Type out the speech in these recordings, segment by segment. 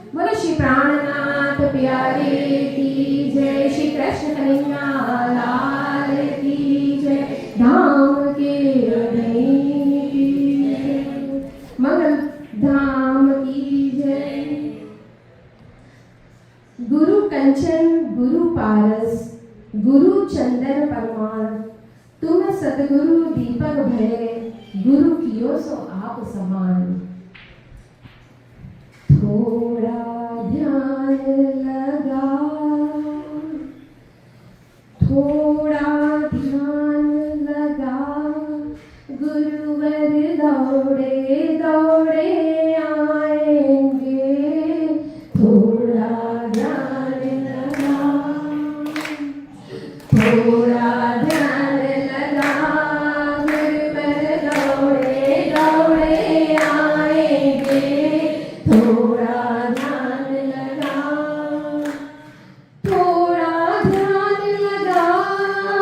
बोलो श्री प्राणनाथ प्यारे की जय, श्री कृष्ण कन्हैया लाल की जय, धाम के हृदय की जय, मंगल धाम की जय। गुरु कंचन गुरु पारस गुरु चंदन परमार, तुम सतगुरु दीपक भरे, गुरु कियो सो आप समान। थोड़ा ध्यान लगा, थोड़ा ध्यान लगा, गुरुवर दौड़े दौड़े आएंगे। थोड़ा ध्यान लगा, थोड़ा ध्यान लगा, गुरुवर दौड़े दौड़े आएंगे। थोड़ा ध्यान लगा, थोड़ा ध्यान लगा,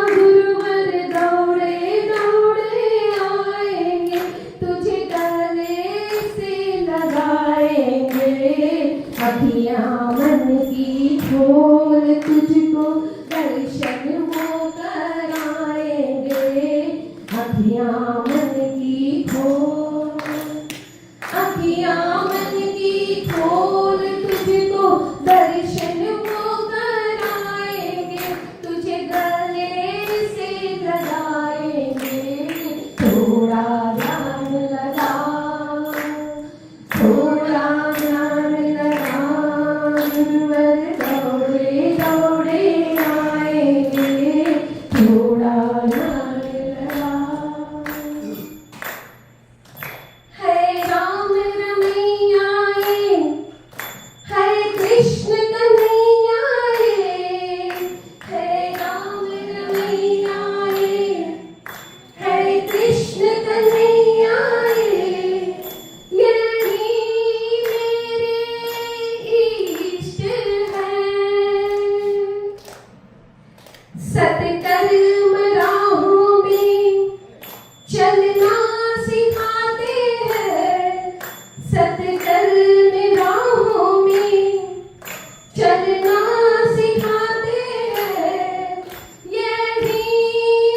गुरुवर दौड़े दौड़े आएंगे, तुझे गले से लगाएंगे। अखियाँ मन की खोल, तुझको दर्शन वो कराएंगे। अखियाँ मन की खोल, अखियाँ मन की खोल, तुझको दर्शन वो कराएंगे, तुझे गले से लगाएंगे। थोड़ा ध्यान लगा, थोड़ा ध्यान लगा, गुरुवर दौड़े दौड़े आएंगे। थोड़ा ध्यान लगा। हरे राम रमैया रे, हरे कृष्ण कन्हैया रे, हरे राम रमैया रे, हरे कृष्ण कन्हैया रे। यही मेरे इष्ट हैं, सत्कर्म राहों में चलना सिखाते हैं। सत्कर्म राहों में चलना सिखाते हैं। यही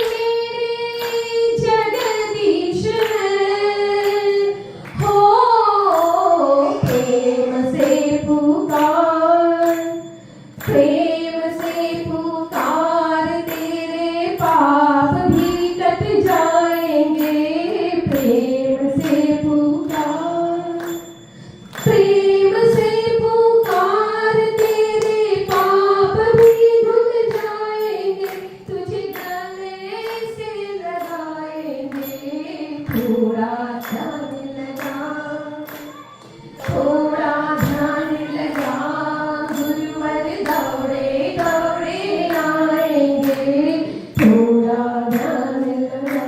मेरे जगदीश हैं। हो प्रेम से पुकार, प्रेम से पुकार, तेरे पाप भी कट जाएंगे। प्रेम से पुकार, प्रेम से पुकार, तेरे पाप भी धुल जाएंगे, तुझे गले से लगाएंगे। थोड़ा ध्यान लगा, थोड़ा ध्यान लगा, गुरुवर दौड़े दौड़े आएंगे। थोड़ा ध्यान लगा।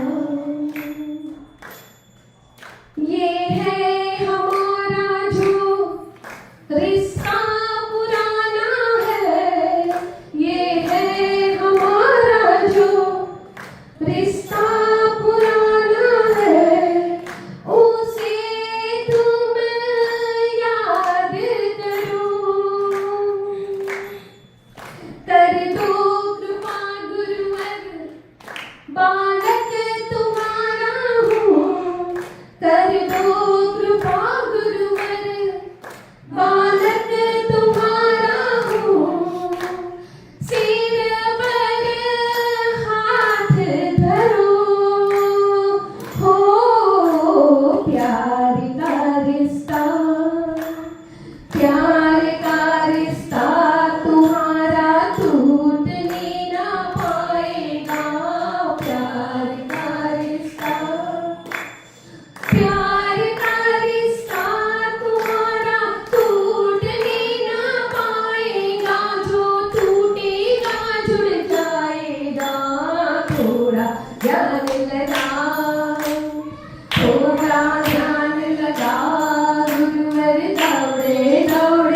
ये है हमारा जो रिश्ता पुराना है, ये है हमारा जो रिश्ता पुराना है, उसे तुम याद करो। कर दो कृपा गुरुवर, बालक तुम्हारा हूँ। कर दो कृपा गुरुवर, बालक तुम्हारा हूँ। सिर पर हाथ धरो, हो प्यार का रिश्ता, प्यार का रिश्ता तुम्हारा टूटने ना पाएगा। प्यार का रिश्ता, प्यार का रिश्ता तुम्हारा टूटने ना पाएगा। जो टूटेगा जुड़ जाएगा। थोड़ा ध्यान लगा, थोड़ा ध्यान लगा, गुरुवर दौड़े दौड़े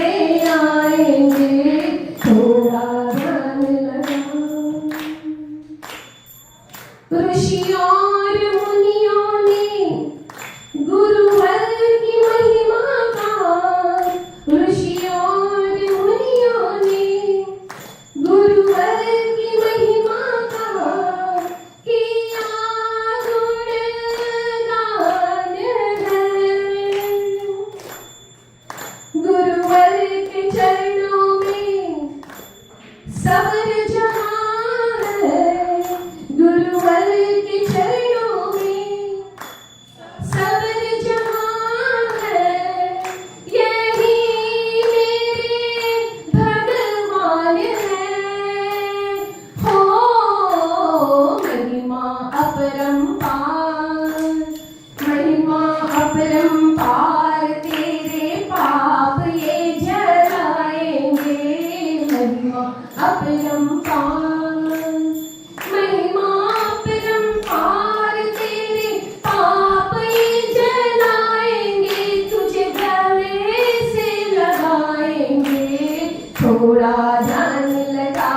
परम्पार, महिमा परम्पार तेरे पाप ही जलाएंगे, तुझे गले से लगाएंगे। थोड़ा ध्यान लगा,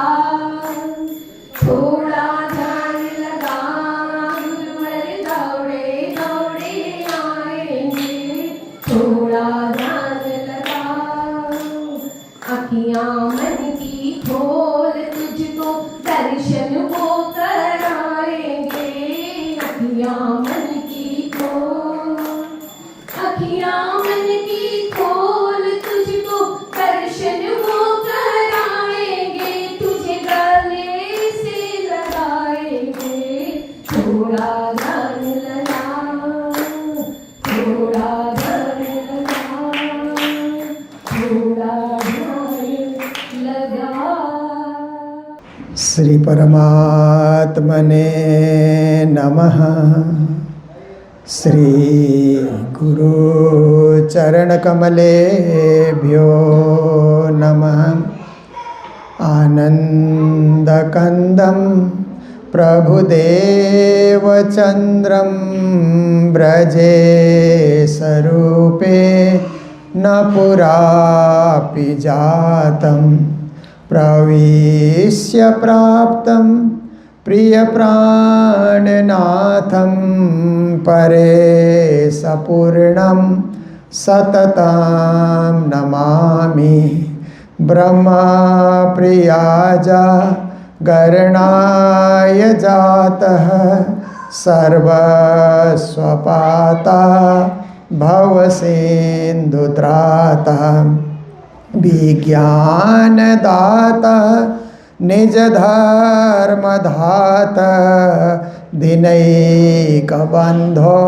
थोड़ा ध्यान लगा, गुरुवर दौड़े दौड़े आएंगे। थोड़ा ध्यान लगा, अखियां मन की खोल, तुझको दर्शन वो कराएंगे। अखियां मन की खोल, अखियां मन की खोल, तुझको दर्शन वो कराएंगे। तुझे गले से लगाएंगे। थोड़ा ध्यान लगा, थोड़ा ध्यान लगा, थोड़ा ध्यान लगा। श्री परमात्मने नमः। श्री गुरु चरण कमलेभ्यो नमः। आनन्दकन्दं प्रभुदेवचन्द्रं व्रजे स्वरूपे न पुरापि जातं, प्रविश्य प्राप्तं प्रियप्राणनाथं परेशपूर्णं सततं नमामि। ब्रह्मप्रियाजा गरणाय जातः, सर्वस्वपाता भवसिन्धुत्राता। विज्ञानदाता निजधर्मधाता, दिनैकबन्धो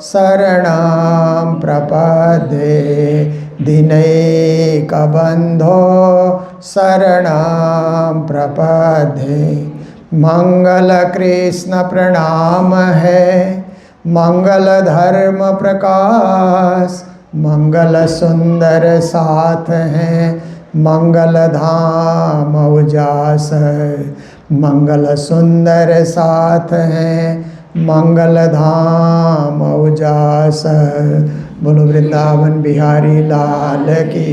शरणं प्रपद्ये। दिनैकबन्धो शरणं प्रपद्ये। मंगल कृष्ण प्रणाम है, मंगल धर्म प्रकाश, मंगल सुंदर साथ हैं, मंगल धाम उजास। मंगल सुंदर साथ हैं, मंगल धाम उजास। बोलो वृंदावन बिहारी लाल की,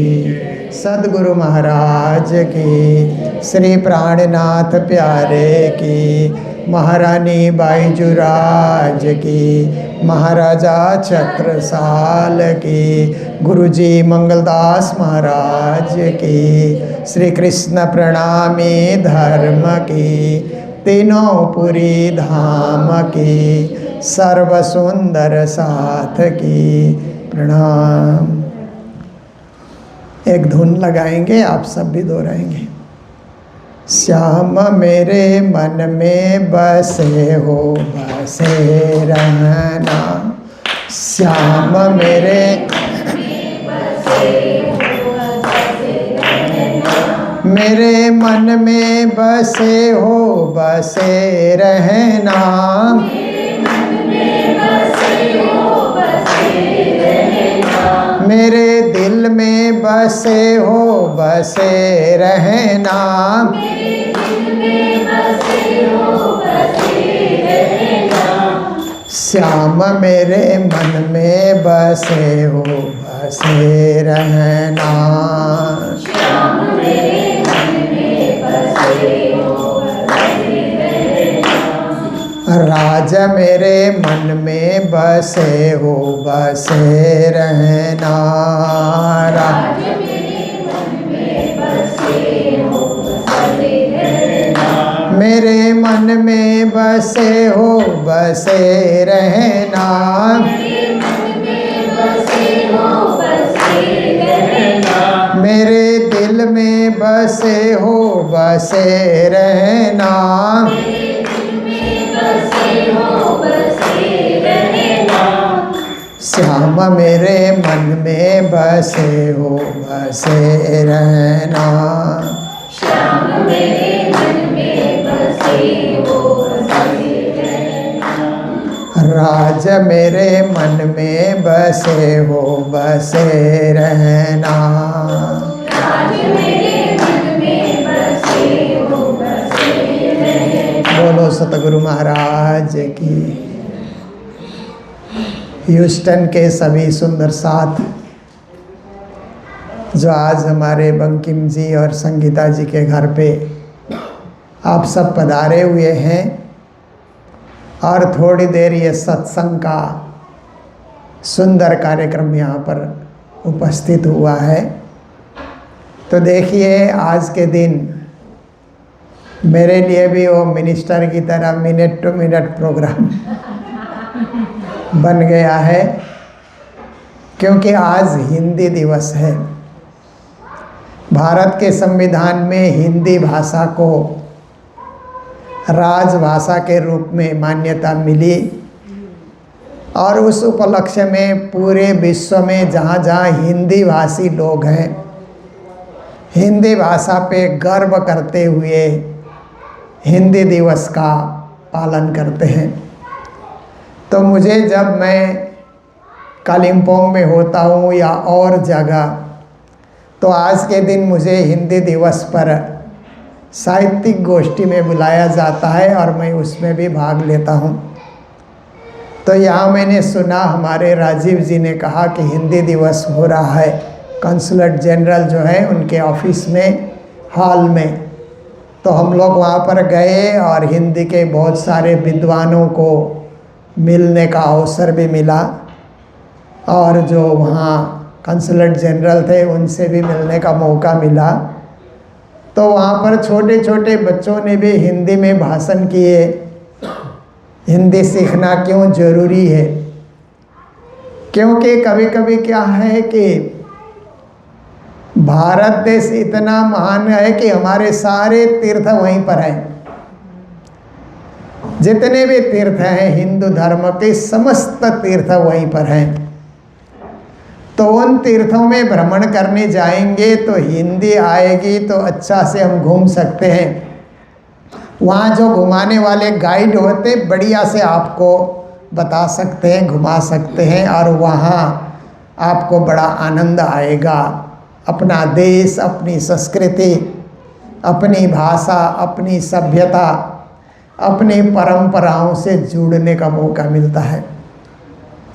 सद्गुरु महाराज की, श्री प्राणनाथ प्यारे की, महारानी बाईजुराज की, महाराजा छत्रसाल की, गुरुजी मंगलदास महाराज की, श्री कृष्ण प्रणामी धर्म की, तीनों पुरी धाम की, सर्व सुंदर साथ की प्रणाम। एक धुन लगाएंगे, आप सब भी दोहराएंगे। श्याम मेरे मन में बसे हो, बसे रहना। श्याम मेरे मेरे मन में बसे हो, बसे रहना। मेरे दिल में बसे हो, बसे रहना। श्याम मेरे मन में बसे हो, बसे रहना। श्याम मेरे मन में बसे हो, बसे रहना। राज मेरे मन में बसे हो, बसे रहना। राज मेरे मन में बसे हो, बसे रहना। मेरे मन में बसे हो, बसे रहना। मेरे दिल में बसे हो, बसे रहना। श्याम मेरे मन में बसे हो, बसे रहना। श्याम मेरे मन में बसे हो, बसे रहना। राज मेरे मन में बसे हो, बसे रहना। राज मेरे मन में बसे महाराज की। ह्यूस्टन के सभी सुंदर साथ जो आज हमारे बंकिम जी और संगीता जी के घर पे आप सब पधारे हुए हैं और थोड़ी देर ये सत्संग का सुंदर कार्यक्रम यहाँ पर उपस्थित हुआ है। तो देखिए आज के दिन मेरे लिए भी वो मिनिस्टर की तरह मिनट टू मिनट प्रोग्राम बन गया है, क्योंकि आज हिंदी दिवस है। भारत के संविधान में हिंदी भाषा को राजभाषा के रूप में मान्यता मिली और उस उपलक्ष्य में पूरे विश्व में जहाँ जहाँ हिंदी भाषी लोग हैं, हिंदी भाषा पे गर्व करते हुए हिंदी दिवस का पालन करते हैं। तो मुझे जब मैं कालिम्पोंग में होता हूँ या और जगह, तो आज के दिन मुझे हिंदी दिवस पर साहित्यिक गोष्ठी में बुलाया जाता है और मैं उसमें भी भाग लेता हूँ। तो यहाँ मैंने सुना हमारे राजीव जी ने कहा कि हिंदी दिवस हो रहा है कंसुलेट जनरल जो है उनके ऑफिस में हॉल में। तो हम लोग वहाँ पर गए और हिंदी के बहुत सारे विद्वानों को मिलने का अवसर भी मिला और जो वहाँ कंसुलेट जनरल थे उनसे भी मिलने का मौका मिला। तो वहाँ पर छोटे छोटे बच्चों ने भी हिंदी में भाषण किए। हिंदी सीखना क्यों ज़रूरी है, क्योंकि कभी कभी क्या है कि भारत देश इतना महान है कि हमारे सारे तीर्थ वहीं पर हैं। जितने भी तीर्थ हैं हिंदू धर्म के, समस्त तीर्थ वहीं पर हैं। तो उन तीर्थों में भ्रमण करने जाएंगे तो हिंदी आएगी तो अच्छा से हम घूम सकते हैं। वहाँ जो घुमाने वाले गाइड होते बढ़िया से आपको बता सकते हैं, घुमा सकते हैं और वहाँ आपको बड़ा आनंद आएगा। अपना देश, अपनी संस्कृति, अपनी भाषा, अपनी सभ्यता, अपनी परंपराओं से जुड़ने का मौका मिलता है।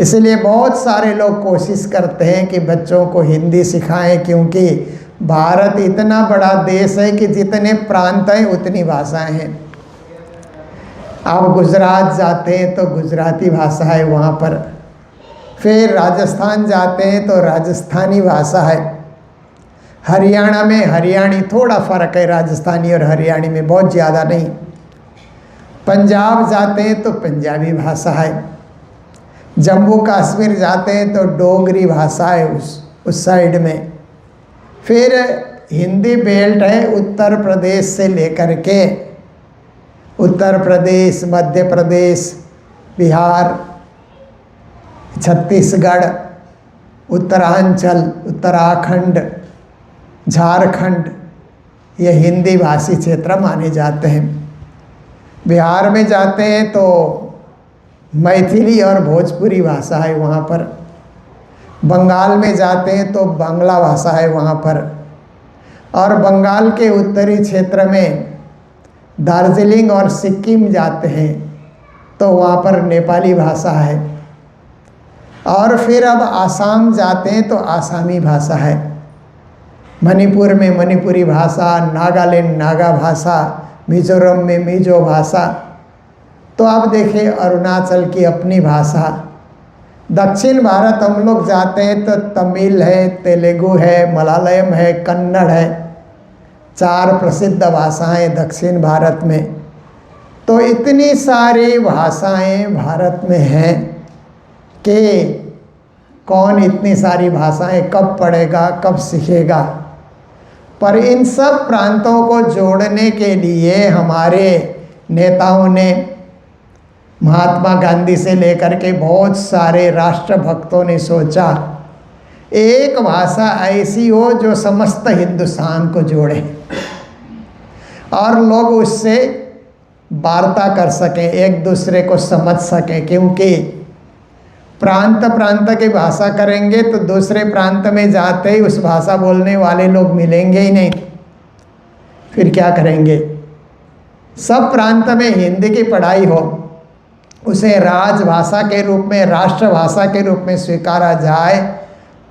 इसलिए बहुत सारे लोग कोशिश करते हैं कि बच्चों को हिंदी सिखाएं, क्योंकि भारत इतना बड़ा देश है कि जितने प्रांत हैं उतनी भाषाएं हैं। आप गुजरात जाते हैं तो गुजराती भाषा है वहाँ पर, फिर राजस्थान जाते हैं तो राजस्थानी भाषा है, हरियाणा में हरियाणी, थोड़ा फ़र्क है राजस्थानी और हरियाणी में, बहुत ज़्यादा नहीं। पंजाब जाते हैं तो पंजाबी भाषा है, जम्मू कश्मीर जाते हैं तो डोगरी भाषा है उस साइड में। फिर हिंदी बेल्ट है उत्तर प्रदेश से लेकर के उत्तर प्रदेश, मध्य प्रदेश, बिहार, छत्तीसगढ़, उत्तरांचल, उत्तराखंड, झारखंड, ये हिंदी भाषी क्षेत्र माने जाते हैं। बिहार में जाते हैं तो मैथिली और भोजपुरी भाषा है वहाँ पर। बंगाल में जाते हैं तो बांग्ला भाषा है वहाँ पर। और बंगाल के उत्तरी क्षेत्र में दार्जिलिंग और सिक्किम जाते हैं तो वहाँ पर नेपाली भाषा है। और फिर अब आसाम जाते हैं तो आसामी भाषा है। मणिपुर में मणिपुरी भाषा, नागालैंड नागा भाषा, मिजोरम में मिजो भाषा। तो आप देखिए अरुणाचल की अपनी भाषा। दक्षिण भारत हम लोग जाते हैं तो तमिल है, तेलुगु है, मलयालम है, कन्नड़ है, 4 प्रसिद्ध भाषाएं दक्षिण भारत में। तो इतनी सारी भाषाएं भारत में हैं कि कौन इतनी सारी भाषाएं कब पढ़ेगा, कब सीखेगा। पर इन सब प्रांतों को जोड़ने के लिए हमारे नेताओं ने, महात्मा गांधी से लेकर के बहुत सारे राष्ट्रभक्तों ने सोचा एक भाषा ऐसी हो जो समस्त हिंदुस्तान को जोड़े और लोग उससे वार्ता कर सकें, एक दूसरे को समझ सकें। क्योंकि प्रांत प्रांत की भाषा करेंगे तो दूसरे प्रांत में जाते ही उस भाषा बोलने वाले लोग मिलेंगे ही नहीं, फिर क्या करेंगे। सब प्रांत में हिंदी की पढ़ाई हो, उसे राजभाषा के रूप में, राष्ट्रभाषा के रूप में स्वीकारा जाए,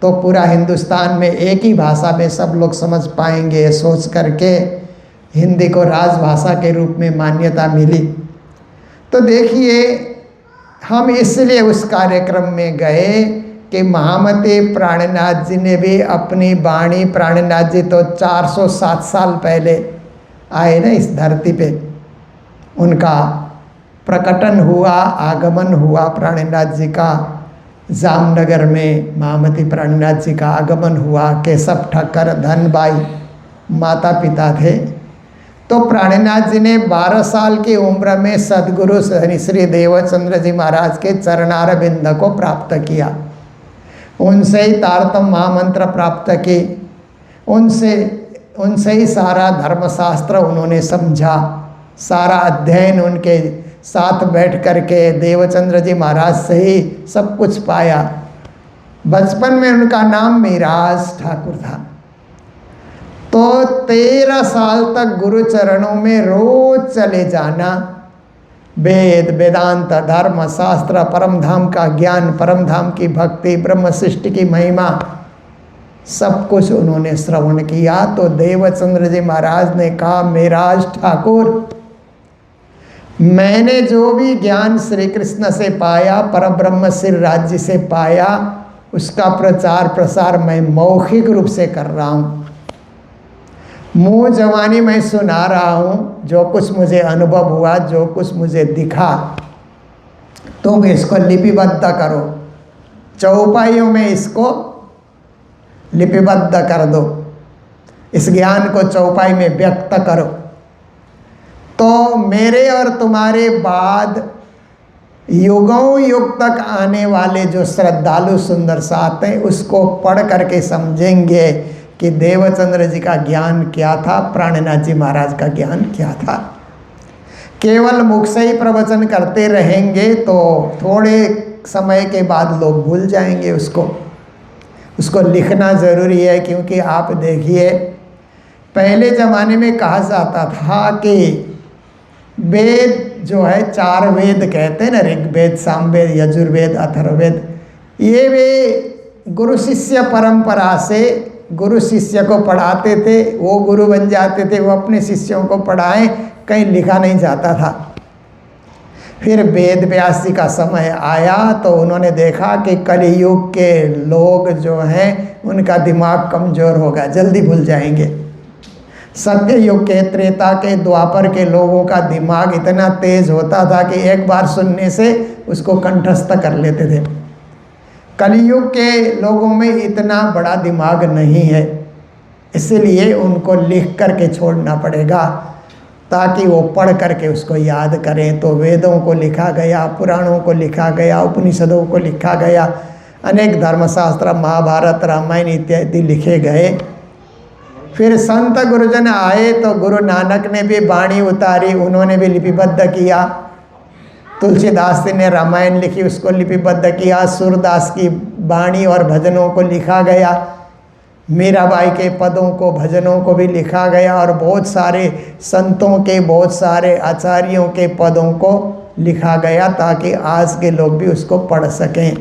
तो पूरा हिंदुस्तान में एक ही भाषा में सब लोग समझ पाएंगे। सोच करके हिंदी को राजभाषा के रूप में मान्यता मिली। तो देखिए, हम इसलिए उस कार्यक्रम में गए कि महामती प्राणनाथ जी ने भी अपनी वाणी, प्राणनाथ जी तो 407 साल पहले आए ना इस धरती पे, उनका प्रकटन हुआ, आगमन हुआ प्राणनाथ जी का। जामनगर में महामती प्राणनाथ जी का आगमन हुआ। केशव ठक्कर, धनबाई माता पिता थे। तो प्राणनाथ जी ने 12 साल की उम्र में सदगुरु श्री देवचंद्र जी महाराज के चरणारविंद को प्राप्त किया। उनसे ही तारतम महामंत्र प्राप्त की, उनसे ही सारा धर्मशास्त्र उन्होंने समझा, सारा अध्ययन उनके साथ बैठ कर के देवचंद्र जी महाराज से ही सब कुछ पाया। बचपन में उनका नाम मिराज ठाकुर था। तो 13 साल तक गुरु चरणों में रोज चले जाना, वेद, वेदांत, धर्म, शास्त्र, परम धाम का ज्ञान, परम धाम की भक्ति, ब्रह्म सृष्टि की महिमा, सब कुछ उन्होंने श्रवण किया। तो देवचंद्र जी महाराज ने कहा, मिराज ठाकुर, मैंने जो भी ज्ञान श्री कृष्ण से पाया, परब्रह्म श्री राज्य से पाया, उसका प्रचार प्रसार मैं मौखिक रूप से कर रहा हूँ। मुँह जवानी मैं सुना रहा हूँ, जो कुछ मुझे अनुभव हुआ, जो कुछ मुझे दिखा, तुम इसको लिपिबद्ध करो, चौपाइयों में इसको लिपिबद्ध कर दो, इस ज्ञान को चौपाई में व्यक्त करो। तो मेरे और तुम्हारे बाद युगों युग तक आने वाले जो श्रद्धालु सुंदर साथ हैं, उसको पढ़ करके समझेंगे कि देवचंद्र जी का ज्ञान क्या था, प्राणनाथ जी महाराज का ज्ञान क्या था। केवल मुख से ही प्रवचन करते रहेंगे तो थोड़े समय के बाद लोग भूल जाएंगे उसको लिखना ज़रूरी है। क्योंकि आप देखिए, पहले ज़माने में कहा जाता था कि वेद जो है, 4 वेद कहते हैं ना, ऋग्वेद, सामवेद, यजुर्वेद, अथर्ववेद, ये वे गुरु शिष्य परंपरा से गुरु शिष्य को पढ़ाते थे, वो गुरु बन जाते थे, वो अपने शिष्यों को पढ़ाएं, कहीं लिखा नहीं जाता था। फिर वेद व्यास जी का समय आया तो उन्होंने देखा कि कलियुग के लोग जो हैं, उनका दिमाग कमज़ोर होगा, जल्दी भूल जाएंगे। सत्य युग के, त्रेता के, द्वापर के लोगों का दिमाग इतना तेज होता था कि एक बार सुनने से उसको कंठस्थ कर लेते थे। कलियुग के लोगों में इतना बड़ा दिमाग नहीं है, इसलिए उनको लिख करके छोड़ना पड़ेगा ताकि वो पढ़ करके उसको याद करें। तो वेदों को लिखा गया, पुराणों को लिखा गया, उपनिषदों को लिखा गया, अनेक धर्मशास्त्र, महाभारत, रामायण इत्यादि लिखे गए। फिर संत गुरुजन आए तो गुरु नानक ने भी वाणी उतारी, उन्होंने भी लिपिबद्ध किया। तुलसीदास जी ने रामायण लिखी, उसको लिपिबद्ध किया। सूरदास की वाणी और भजनों को लिखा गया, मीराबाई के पदों को, भजनों को भी लिखा गया, और बहुत सारे संतों के, बहुत सारे आचार्यों के पदों को लिखा गया ताकि आज के लोग भी उसको पढ़ सकें।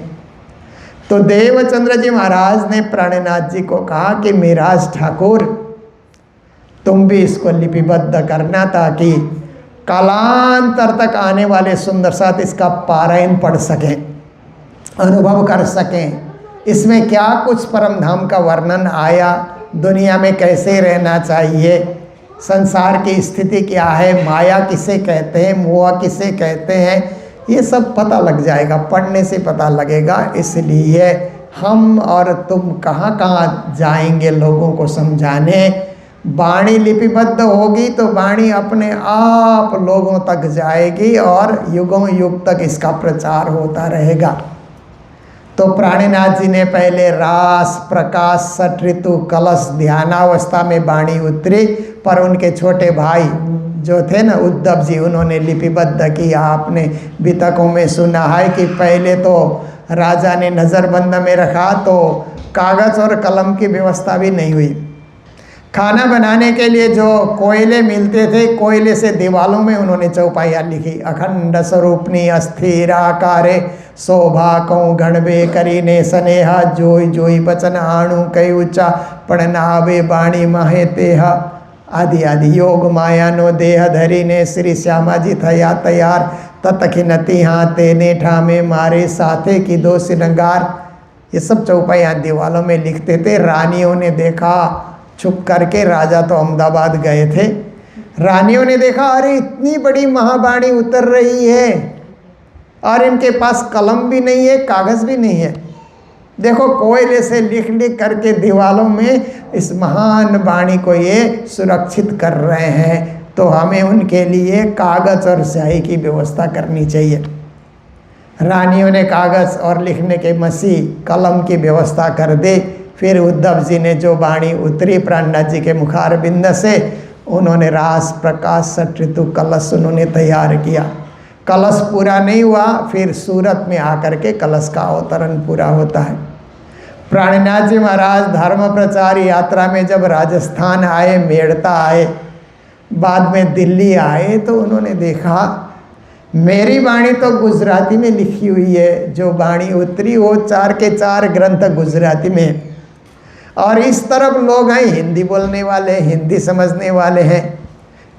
तो देवचंद्र जी महाराज ने प्राणनाथ जी को कहा कि मिराज ठाकुर, तुम भी इसको लिपिबद्ध करना ताकि कालांतर तक आने वाले सुंदर साथ इसका पारायण पढ़ सकें, अनुभव कर सकें। इसमें क्या कुछ परम धाम का वर्णन आया, दुनिया में कैसे रहना चाहिए, संसार की स्थिति क्या है, माया किसे कहते हैं, मोह किसे कहते हैं, ये सब पता लग जाएगा, पढ़ने से पता लगेगा। इसलिए हम और तुम कहाँ कहाँ जाएंगे लोगों को समझाने। वाणी लिपिबद्ध होगी तो वाणी अपने आप लोगों तक जाएगी और युगों युग तक इसका प्रचार होता रहेगा। तो प्राणनाथ जी ने पहले रास, प्रकाश, सठ ऋतु, कलश, ध्यानावस्था में वाणी उतरी, पर उनके छोटे भाई जो थे ना, उद्धव जी, उन्होंने लिपिबद्ध किया। आपने वितकों में सुना है कि पहले तो राजा ने नज़रबंद में रखा तो कागज़ और कलम की व्यवस्था भी नहीं हुई। खाना बनाने के लिए जो कोयले मिलते थे, कोयले से दीवालों में उन्होंने चौपाइयाँ लिखी। अखंड स्वरूपनी अस्थिराकारे शोभा कौ गणबे करीने स्नेहा जोई जोई बचन आणु कई ऊंचा पढ़नावे बाणी माहे तेहा आदि आदि। योग माया नो देह धरी ने श्री श्यामा जी थया तैयार ततखिनती हाँ तेने ठामे मारे साथे की दो श्रृंगार। ये सब चौपाइयाँ दीवालों में लिखते थे। रानियों ने देखा छुप करके, राजा तो अहमदाबाद गए थे, रानियों ने देखा अरे इतनी बड़ी महावाणी उतर रही है और इनके पास कलम भी नहीं है, कागज़ भी नहीं है। देखो कोयले से लिख लिख करके दीवालों में इस महान वाणी को ये सुरक्षित कर रहे हैं, तो हमें उनके लिए कागज़ और स्याही की व्यवस्था करनी चाहिए। रानियों ने कागज़ और लिखने के मसी कलम की व्यवस्था कर दे। फिर उद्धव जी ने जो वाणी उतरी प्राणनाथ जी के मुखारबिंद से, उन्होंने रास प्रकाश सठ ऋतु कलश उन्होंने तैयार किया। कलश पूरा नहीं हुआ, फिर सूरत में आकर के कलश का अवतरण पूरा होता है। प्राणनाथ जी महाराज धर्म प्रचार यात्रा में जब राजस्थान आए, मेड़ता आए, बाद में दिल्ली आए, तो उन्होंने देखा मेरी वाणी तो गुजराती में लिखी हुई है, जो वाणी उतरी वो 4 के 4 ग्रंथ गुजराती में, और इस तरफ लोग हैं हिंदी बोलने वाले, हिंदी समझने वाले हैं।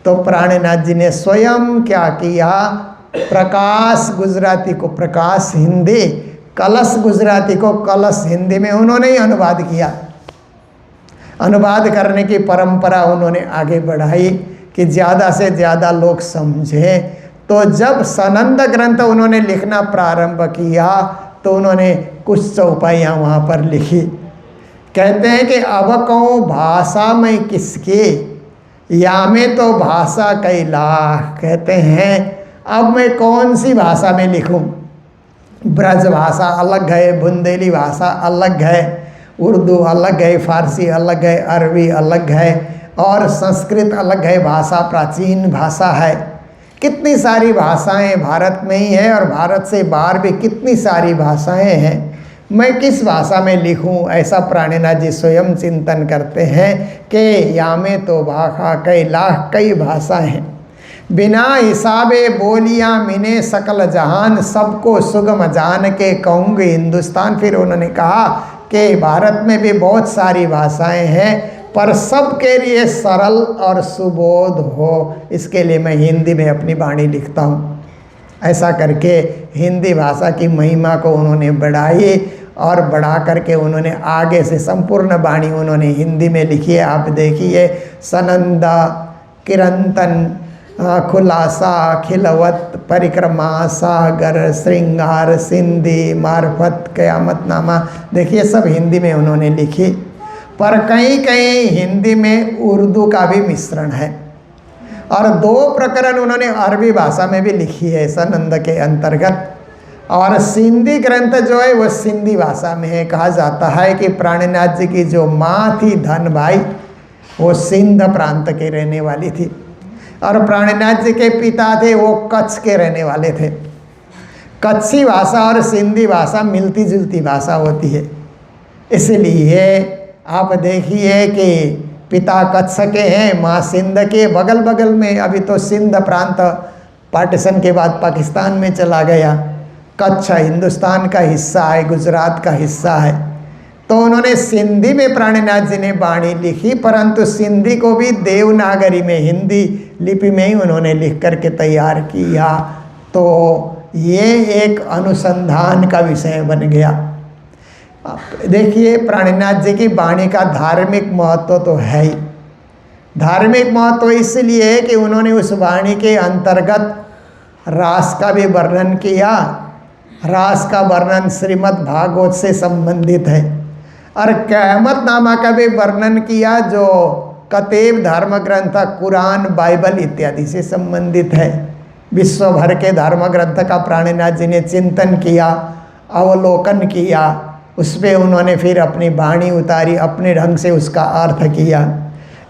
तो प्राणनाथ जी ने स्वयं क्या किया, प्रकाश गुजराती को प्रकाश हिंदी, कलश गुजराती को कलश हिंदी में उन्होंने ही अनुवाद किया। अनुवाद करने की परंपरा उन्होंने आगे बढ़ाई कि ज़्यादा से ज़्यादा लोग समझें। तो जब सनंद ग्रंथ उन्होंने लिखना प्रारंभ किया, तो उन्होंने कुछ चौपाइयाँ वहाँ पर लिखी। कहते हैं कि अब कहूँ भाषा में किसके, या में तो भाषा कई लाख। कहते हैं अब मैं कौन सी भाषा में लिखूं। ब्रज भाषा अलग है, बुंदेली भाषा अलग है, उर्दू अलग है, फारसी अलग है, अरबी अलग है, और संस्कृत अलग है। भाषा प्राचीन भाषा है। कितनी सारी भाषाएं भारत में ही है, और भारत से बाहर भी कितनी सारी भाषाएं हैं। मैं किस भाषा में लिखूं, ऐसा प्राणनाथ जी स्वयं चिंतन करते हैं कि या में तो भाषा कई लाख कई भाषाएं हैं। बिना हिसाबे बोलियां मिने सकल जहान, सबको सुगम जान के कहूँगी हिंदुस्तान। फिर उन्होंने कहा कि भारत में भी बहुत सारी भाषाएं हैं, पर सबके लिए सरल और सुबोध हो, इसके लिए मैं हिंदी में अपनी वाणी लिखता हूँ। ऐसा करके हिंदी भाषा की महिमा को उन्होंने बढ़ाई, और बढ़ा करके उन्होंने आगे से संपूर्ण वाणी उन्होंने हिंदी में लिखी है। आप देखिए, सनंदा किरंतन खुलासा खिलवत परिक्रमा सागर श्रृंगार सिंधी मार्फत कयामतनामा, देखिए सब हिंदी में उन्होंने लिखी। पर कहीं कहीं हिंदी में उर्दू का भी मिश्रण है, और 2 प्रकरण उन्होंने अरबी भाषा में भी लिखी है सनंद के अंतर्गत। और सिंधी ग्रंथ जो है वो सिंधी भाषा में है। कहा जाता है कि प्राणनाथ जी की जो माँ थी धनबाई, वो सिंध प्रांत के रहने वाली थी, और प्राणनाथ जी के पिता थे वो कच्छ के रहने वाले थे। कच्छी भाषा और सिंधी भाषा मिलती जुलती भाषा होती है, इसलिए आप देखिए कि पिता कच्छ के हैं, माँ सिंध के। बगल बगल में अभी तो सिंध प्रांत पार्टीशन के बाद पाकिस्तान में चला गया। कच्छ हिंदुस्तान का हिस्सा है, गुजरात का हिस्सा है। तो उन्होंने सिंधी में प्राणनाथ जी ने वाणी लिखी, परंतु सिंधी को भी देवनागरी में हिंदी लिपि में ही उन्होंने लिख करके तैयार किया। तो ये एक अनुसंधान का विषय बन गया। देखिए प्राणनाथ जी की वाणी का धार्मिक महत्व तो है ही। धार्मिक महत्व इसलिए है कि उन्होंने उस वाणी के अंतर्गत रास का भी वर्णन किया। रास का वर्णन श्रीमद् भागवत से संबंधित है, और क़यामतनामा का भी वर्णन किया जो कतेब धर्म ग्रंथ कुरान बाइबल इत्यादि से संबंधित है। विश्व भर के धर्म ग्रंथ का प्राणनाथ जी ने चिंतन किया, अवलोकन किया, उस पर उन्होंने फिर अपनी वाणी उतारी, अपने ढंग से उसका अर्थ किया।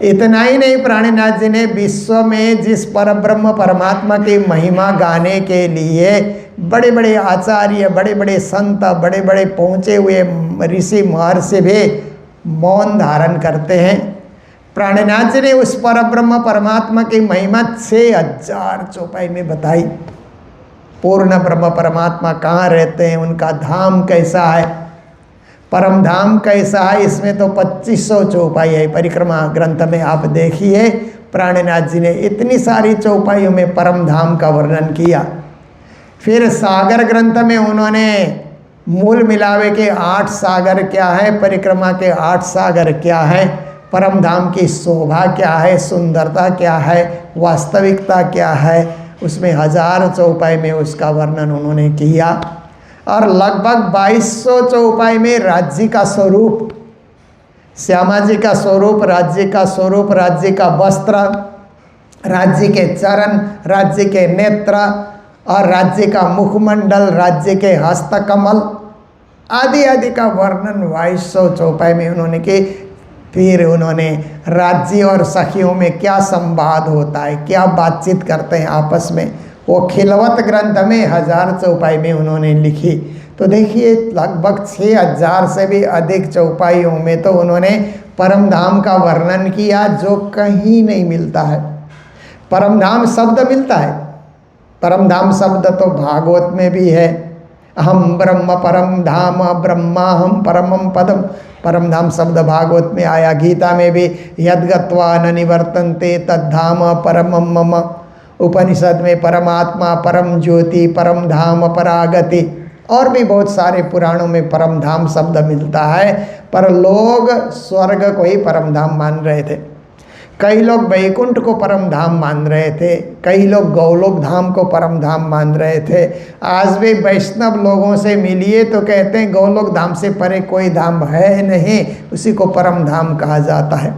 इतना ही नहीं, प्राणनाथ जी ने विश्व में जिस परब्रह्म परमात्मा की महिमा गाने के लिए बड़े बड़े आचार्य, बड़े बड़े संत, बड़े बड़े पहुँचे हुए ऋषि महर्षि भी मौन धारण करते हैं, प्राणनाथ जी ने उस परब्रह्म परमात्मा की महिमा 6000 चौपाई में बताई। पूर्ण ब्रह्म परमात्मा कहाँ रहते हैं, उनका धाम कैसा है, परम धाम कैसा है, इसमें तो 2500 चौपाई है। परिक्रमा ग्रंथ में आप देखिए प्राणनाथ जी ने इतनी सारी चौपाइयों में परम धाम का वर्णन किया। फिर सागर ग्रंथ में उन्होंने मूल मिलावे के 8 सागर क्या है, परिक्रमा के 8 सागर क्या है, परम धाम की शोभा क्या है, सुंदरता क्या है, वास्तविकता क्या है, उसमें 1000 चौपाई में उसका वर्णन उन्होंने किया। और लगभग 2200 चौपाई में राज्य का स्वरूप, श्यामा जी का स्वरूप, राज्य का स्वरूप, राज्य का वस्त्र, राज्य के चरण, राज्य के नेत्र और राज्य का मुखमंडल, राज्य के हस्तकमल आदि आदि का वर्णन 2200 चौपाई में उन्होंने की। फिर उन्होंने राज्य और सखियों में क्या संवाद होता है, क्या बातचीत करते हैं आपस में, वो खिलवत ग्रंथ में 1000 चौपाई में उन्होंने लिखी। तो देखिए लगभग 6000 से भी अधिक चौपाइयों में तो उन्होंने परम धाम का वर्णन किया जो कहीं नहीं मिलता है। परम धाम शब्द मिलता है, परम धाम शब्द तो भागवत में भी है, अहम ब्रह्म परम धाम ब्रह्माहम परमम पदम, परम धाम शब्द भागवत में आया। गीता में भी यद्गत्वा न निवर्तन्ते तद्धाम परमम मम, उपनिषद में परमात्मा, परम ज्योति, परम धाम, परागति, और भी बहुत सारे पुराणों में परम धाम शब्द मिलता है। पर लोग स्वर्ग को ही परम धाम मान रहे थे, कई लोग वैकुंठ को परम धाम मान रहे थे, कई लोग गौलोक धाम को परम धाम मान रहे थे। आज भी वैष्णव लोगों से मिलिए तो कहते हैं गौलोक धाम से परे कोई धाम है नहीं, उसी को परम धाम कहा जाता है।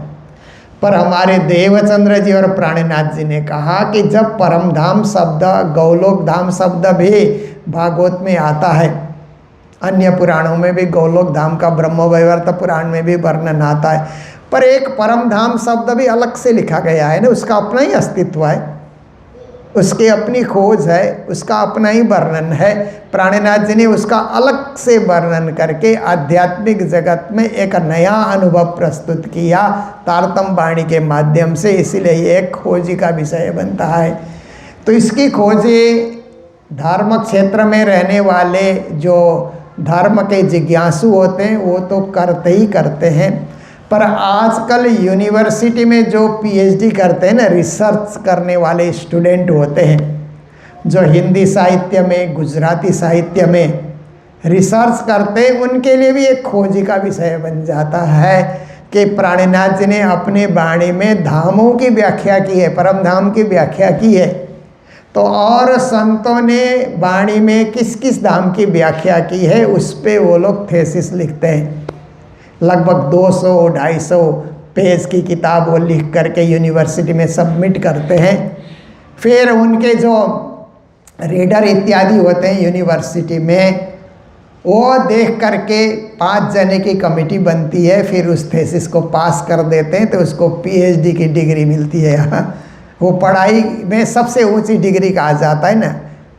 पर हमारे देवचंद्र जी और प्राणनाथ जी ने कहा कि जब परम धाम शब्द, गौलोक धाम शब्द भी भागवत में आता है, अन्य पुराणों में भी गौलोक धाम का ब्रह्मवैवर्त पुराण में भी वर्णन आता है, पर एक परम धाम शब्द भी अलग से लिखा गया है ना, उसका अपना ही अस्तित्व है, उसकी अपनी खोज है, उसका अपना ही वर्णन है। प्राणनाथ जी ने उसका अलग से वर्णन करके आध्यात्मिक जगत में एक नया अनुभव प्रस्तुत किया तारतम वाणी के माध्यम से, इसीलिए ये एक खोजी का विषय बनता है। तो इसकी खोजी धर्म क्षेत्र में रहने वाले जो धर्म के जिज्ञासु होते हैं वो तो करते ही करते हैं, पर आजकल यूनिवर्सिटी में जो पीएचडी करते हैं ना, रिसर्च करने वाले स्टूडेंट होते हैं जो हिंदी साहित्य में, गुजराती साहित्य में रिसर्च करते हैं, उनके लिए भी एक खोजी का विषय बन जाता है कि प्राणनाथ जी ने अपने वाणी में धामों की व्याख्या की है, परम धाम की व्याख्या की है, तो और संतों ने वाणी में किस किस धाम की व्याख्या की है उस पे वो लोग थेसिस लिखते हैं। लगभग 200-250 पेज की किताब वो लिख करके यूनिवर्सिटी में सबमिट करते हैं। फिर उनके जो रीडर इत्यादि होते हैं यूनिवर्सिटी में, वो देख करके 5 जने की कमेटी बनती है, फिर उस थेसिस को पास कर देते हैं तो उसको पीएचडी की डिग्री मिलती है। वो पढ़ाई में सबसे ऊंची डिग्री कहा जाता है ना,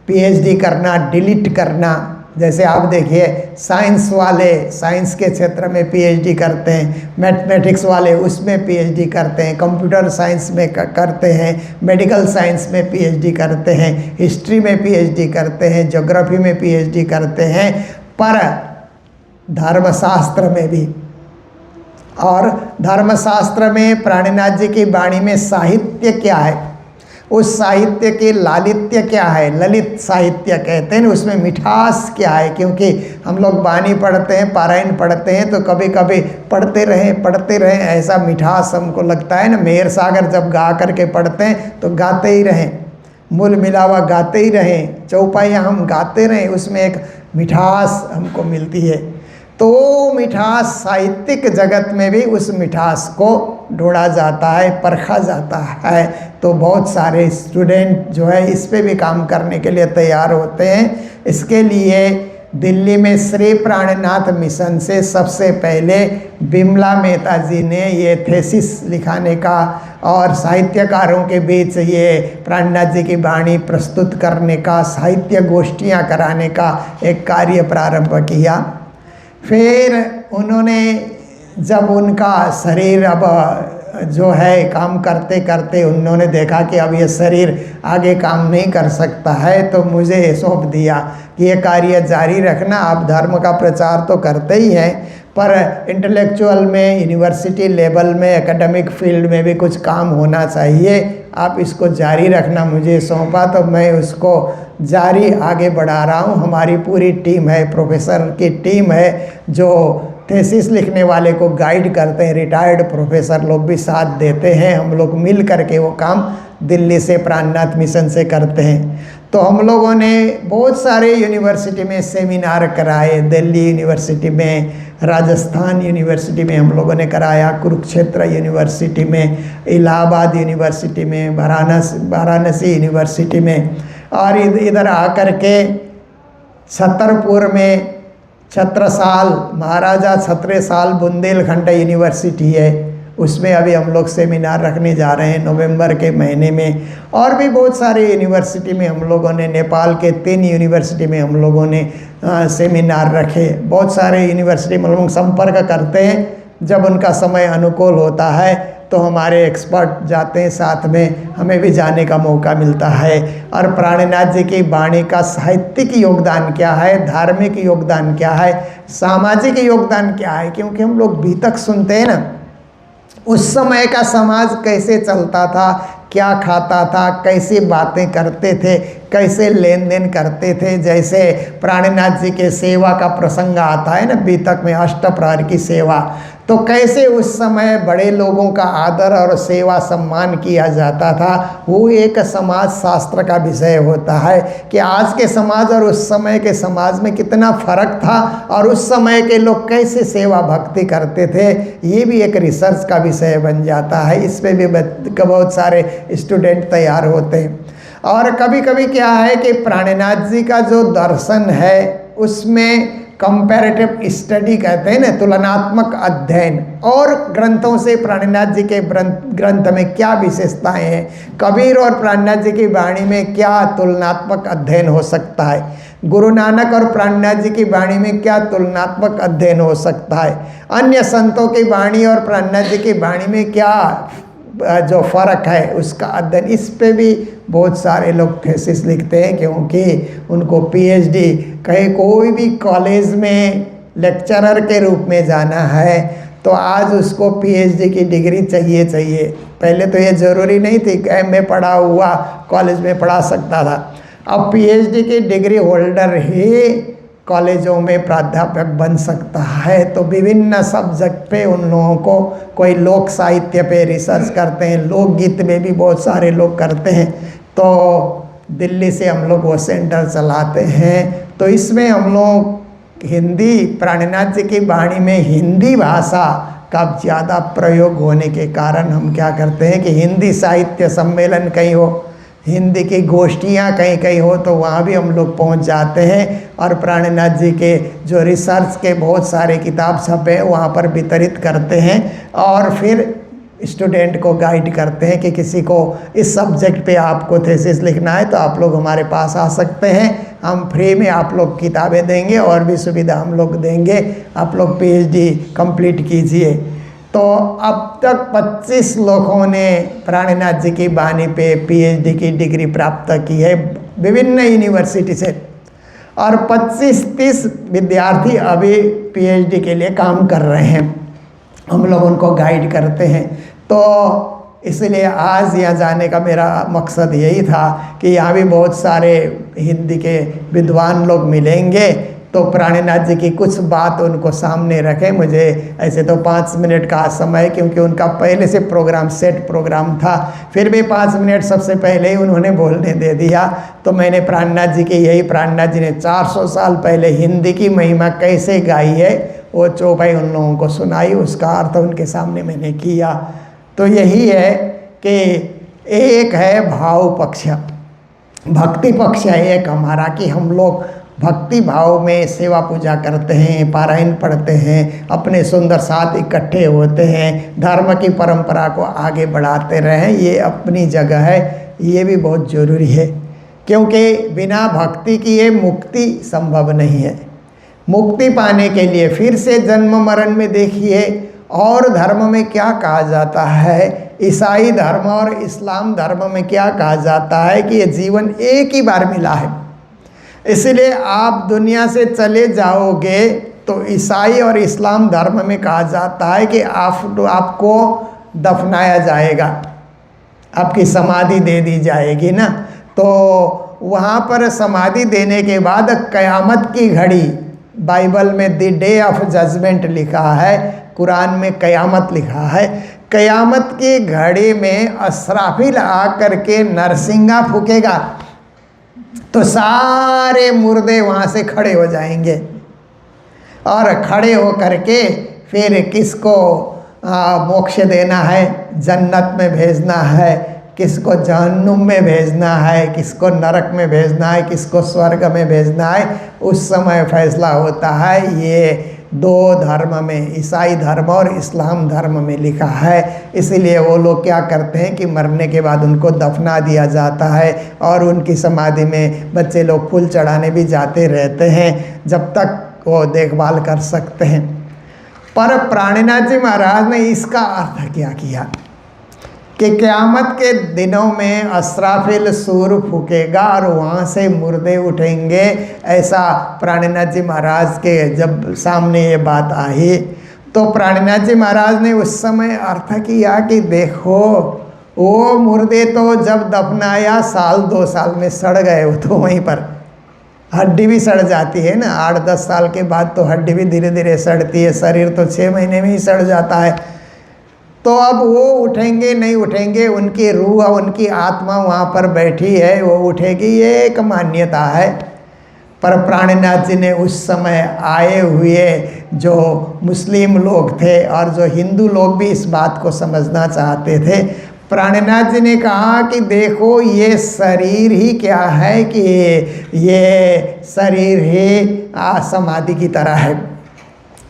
पीएचडी करना, डिलीट करना। जैसे आप देखिए साइंस वाले साइंस के क्षेत्र में पीएचडी करते हैं, मैथमेटिक्स वाले उसमें पीएचडी करते हैं, कंप्यूटर साइंस में करते हैं, मेडिकल साइंस में पीएचडी करते हैं, हिस्ट्री में पीएचडी करते हैं, ज्योग्राफी में पीएचडी करते हैं, पर धर्मशास्त्र में भी। और धर्मशास्त्र में प्राणनाथ जी की वाणी में साहित्य क्या है, उस साहित्य के लालित्य क्या है, ललित साहित्य कहते हैं, उसमें मिठास क्या है। क्योंकि हम लोग वाणी पढ़ते हैं, पारायण पढ़ते हैं तो कभी कभी पढ़ते रहें ऐसा मिठास हमको लगता है ना। मेहर सागर जब गा करके पढ़ते हैं तो गाते ही रहें, मूल मिलावा गाते ही रहें, चौपाइयाँ हम गाते रहें, उसमें एक मिठास हमको मिलती है। तो मिठास साहित्यिक जगत में भी उस मिठास को ढूंढा जाता है, परखा जाता है। तो बहुत सारे स्टूडेंट जो है इस पे भी काम करने के लिए तैयार होते हैं। इसके लिए दिल्ली में श्री प्राणनाथ मिशन से सबसे पहले बिमला मेहता जी ने ये थेसिस लिखाने का और साहित्यकारों के बीच ये प्राणनाथ जी की वाणी प्रस्तुत करने का, साहित्य गोष्ठियाँ कराने का एक कार्य प्रारंभ किया। फिर उन्होंने जब उनका शरीर अब जो है काम करते करते उन्होंने देखा कि अब ये शरीर आगे काम नहीं कर सकता है, तो मुझे सौंप दिया कि ये कार्य जारी रखना। आप धर्म का प्रचार तो करते ही हैं, पर इंटेलेक्चुअल में, यूनिवर्सिटी लेवल में, एकेडमिक फील्ड में भी कुछ काम होना चाहिए, आप इसको जारी रखना। मुझे सौंपा तो मैं उसको जारी आगे बढ़ा रहा हूँ। हमारी पूरी टीम है, प्रोफेसर की टीम है जो थीसिस लिखने वाले को गाइड करते हैं, रिटायर्ड प्रोफेसर लोग भी साथ देते हैं। हम लोग मिल करके वो काम दिल्ली से प्राणनाथ मिशन से करते हैं। तो हम लोगों ने बहुत सारे यूनिवर्सिटी में सेमिनार कराए, दिल्ली यूनिवर्सिटी में, राजस्थान यूनिवर्सिटी में हम लोगों ने कराया, कुरुक्षेत्र यूनिवर्सिटी में, इलाहाबाद यूनिवर्सिटी में, वाराणसी यूनिवर्सिटी में, और इधर आकर के छतरपुर में छत्रसाल, महाराजा छत्रसाल बुंदेलखंड यूनिवर्सिटी है, उसमें अभी हम लोग सेमिनार रखने जा रहे हैं नवंबर के महीने में। और भी बहुत सारे यूनिवर्सिटी में हम लोगों ने, नेपाल के 3 यूनिवर्सिटी में हम लोगों ने सेमिनार रखे। बहुत सारे यूनिवर्सिटी में हम लोग संपर्क करते हैं, जब उनका समय अनुकूल होता है तो हमारे एक्सपर्ट जाते हैं साथ में, हमें भी जाने का मौका मिलता है। और प्राणनाथ जी की वाणी का साहित्यिक योगदान क्या है, धार्मिक योगदान क्या है, सामाजिक योगदान क्या है, क्योंकि हम लोग बीतक सुनते हैं ना, उस समय का समाज कैसे चलता था, क्या खाता था, कैसी बातें करते थे, कैसे लेन देन करते थे। जैसे प्राणनाथ जी के सेवा का प्रसंग आता है ना बीतक में, अष्टप्रहर की सेवा, तो कैसे उस समय बड़े लोगों का आदर और सेवा सम्मान किया जाता था, वो एक समाज शास्त्र का विषय होता है कि आज के समाज और उस समय के समाज में कितना फर्क था, और उस समय के लोग कैसे सेवा भक्ति करते थे, ये भी एक रिसर्च का विषय बन जाता है। इस पर भी बहुत सारे स्टूडेंट तैयार होते हैं। और कभी कभी क्या है कि प्राणनाथ जी का जो दर्शन है उसमें कंपैरेटिव स्टडी कहते हैं ना, तुलनात्मक अध्ययन, और ग्रंथों से प्राणनाथ जी के ग्रंथ में क्या विशेषताएं हैं, कबीर और प्राणनाथ जी की वाणी में क्या तुलनात्मक अध्ययन हो सकता है, गुरु नानक और प्राणनाथ जी की वाणी में क्या तुलनात्मक अध्ययन हो सकता है, अन्य संतों की वाणी और प्राणनाथ जी की वाणी में क्या जो फ़र्क है उसका अध्ययन। इस पे भी बहुत सारे लोग थीसिस लिखते हैं, क्योंकि उनको पीएचडी कहीं कोई भी कॉलेज में लेक्चरर के रूप में जाना है तो आज उसको पीएचडी की डिग्री चाहिए। पहले तो ये ज़रूरी नहीं थी, एमए पढ़ा हुआ कॉलेज में पढ़ा सकता था, अब पीएचडी की डिग्री होल्डर ही कॉलेजों में प्राध्यापक बन सकता है। तो विभिन्न सब्जेक्ट पे उन लोगों को, कोई लोक साहित्य पे रिसर्च करते हैं, लोकगीत में भी बहुत सारे लोग करते हैं। तो दिल्ली से हम लोग वो सेंटर चलाते हैं, तो इसमें हम लोग हिंदी, प्राणनाथ जी की वाणी में हिंदी भाषा का ज़्यादा प्रयोग होने के कारण हम क्या करते हैं कि हिंदी साहित्य सम्मेलन कहीं हो, हिंदी की गोष्ठियाँ कहीं कहीं हो, तो वहाँ भी हम लोग पहुँच जाते हैं और प्राणनाथ जी के जो रिसर्च के बहुत सारे किताब छपे हैं वहाँ पर वितरित करते हैं, और फिर स्टूडेंट को गाइड करते हैं कि किसी को इस सब्जेक्ट पे आपको थीसिस लिखना है तो आप लोग हमारे पास आ सकते हैं, हम फ्री में आप लोग किताबें देंगे और भी सुविधा हम लोग देंगे, आप लोग पीएचडी कंप्लीट कीजिए। तो अब तक 25 लोगों ने प्राणनाथ जी की वाणी पे पीएचडी की डिग्री प्राप्त की है विभिन्न यूनिवर्सिटी से, और 25-30 विद्यार्थी अभी पीएचडी के लिए काम कर रहे हैं, हम लोग उनको गाइड करते हैं। तो इसलिए आज यहाँ जाने का मेरा मकसद यही था कि यहाँ भी बहुत सारे हिंदी के विद्वान लोग मिलेंगे, तो प्राणनाथ जी की कुछ बात उनको सामने रखें। मुझे ऐसे तो 5 मिनट का समय, क्योंकि उनका पहले से सेट प्रोग्राम था, फिर भी 5 मिनट सबसे पहले ही उन्होंने बोलने दे दिया। तो मैंने प्राणनाथ जी की, यही प्राणनाथ जी ने 400 साल पहले हिंदी की महिमा कैसे गाई है वो चौपाई उन लोगों को सुनाई, उसका अर्थ उनके सामने मैंने किया। तो यही है कि एक है भाव पक्ष, भक्ति पक्ष है एक हमारा, कि हम लोग भक्ति भाव में सेवा पूजा करते हैं, पारायण पढ़ते हैं, अपने सुंदर साथ इकट्ठे होते हैं, धर्म की परंपरा को आगे बढ़ाते रहें, ये अपनी जगह है, ये भी बहुत ज़रूरी है, क्योंकि बिना भक्ति किए मुक्ति संभव नहीं है। मुक्ति पाने के लिए फिर से जन्म मरण में देखिए, और धर्म में क्या कहा जाता है, ईसाई धर्म और इस्लाम धर्म में क्या कहा जाता है कि ये जीवन एक ही बार मिला है, इसलिए आप दुनिया से चले जाओगे तो ईसाई और इस्लाम धर्म में कहा जाता है कि आपको दफनाया जाएगा, आपकी समाधि दे दी जाएगी ना। तो वहाँ पर समाधि देने के बाद क़यामत की घड़ी, बाइबल में द डे ऑफ जजमेंट लिखा है, कुरान में क़यामत लिखा है। क़यामत की घड़ी में असराफिल आकर के नरसिंगा फूकेगा तो सारे मुर्दे वहाँ से खड़े हो जाएंगे और खड़े हो करके फिर किसको मोक्ष देना है, जन्नत में भेजना है, किसको जहन्नुम में भेजना है, किसको नरक में भेजना है, किसको स्वर्ग में भेजना है, उस समय फैसला होता है। ये दो धर्म में, ईसाई धर्म और इस्लाम धर्म में लिखा है। इसीलिए वो लोग क्या करते हैं कि मरने के बाद उनको दफना दिया जाता है और उनकी समाधि में बच्चे लोग फूल चढ़ाने भी जाते रहते हैं जब तक वो देखभाल कर सकते हैं। पर प्राणनाथ जी महाराज ने इसका अर्थ क्या किया कि क़यामत के दिनों में असराफिल सूर फूकेगा और वहाँ से मुर्दे उठेंगे। ऐसा प्राणनाथ जी महाराज के जब सामने ये बात आई तो प्राणनाथ जी महाराज ने उस समय अर्थ किया कि देखो वो मुर्दे तो जब दफनाया 1-2 साल में सड़ गए, वो तो वहीं पर हड्डी भी सड़ जाती है ना, 8-10 साल के बाद तो हड्डी भी धीरे धीरे सड़ती है, शरीर तो 6 महीने में ही सड़ जाता है। तो अब वो उठेंगे नहीं उठेंगे, उनकी रूह, उनकी आत्मा वहाँ पर बैठी है, वो उठेगी, ये एक मान्यता है। पर प्राणनाथ जी ने उस समय आए हुए जो मुस्लिम लोग थे और जो हिंदू लोग भी इस बात को समझना चाहते थे, प्राणनाथ जी ने कहा कि देखो ये शरीर ही क्या है कि ये शरीर ही समाधि की तरह है।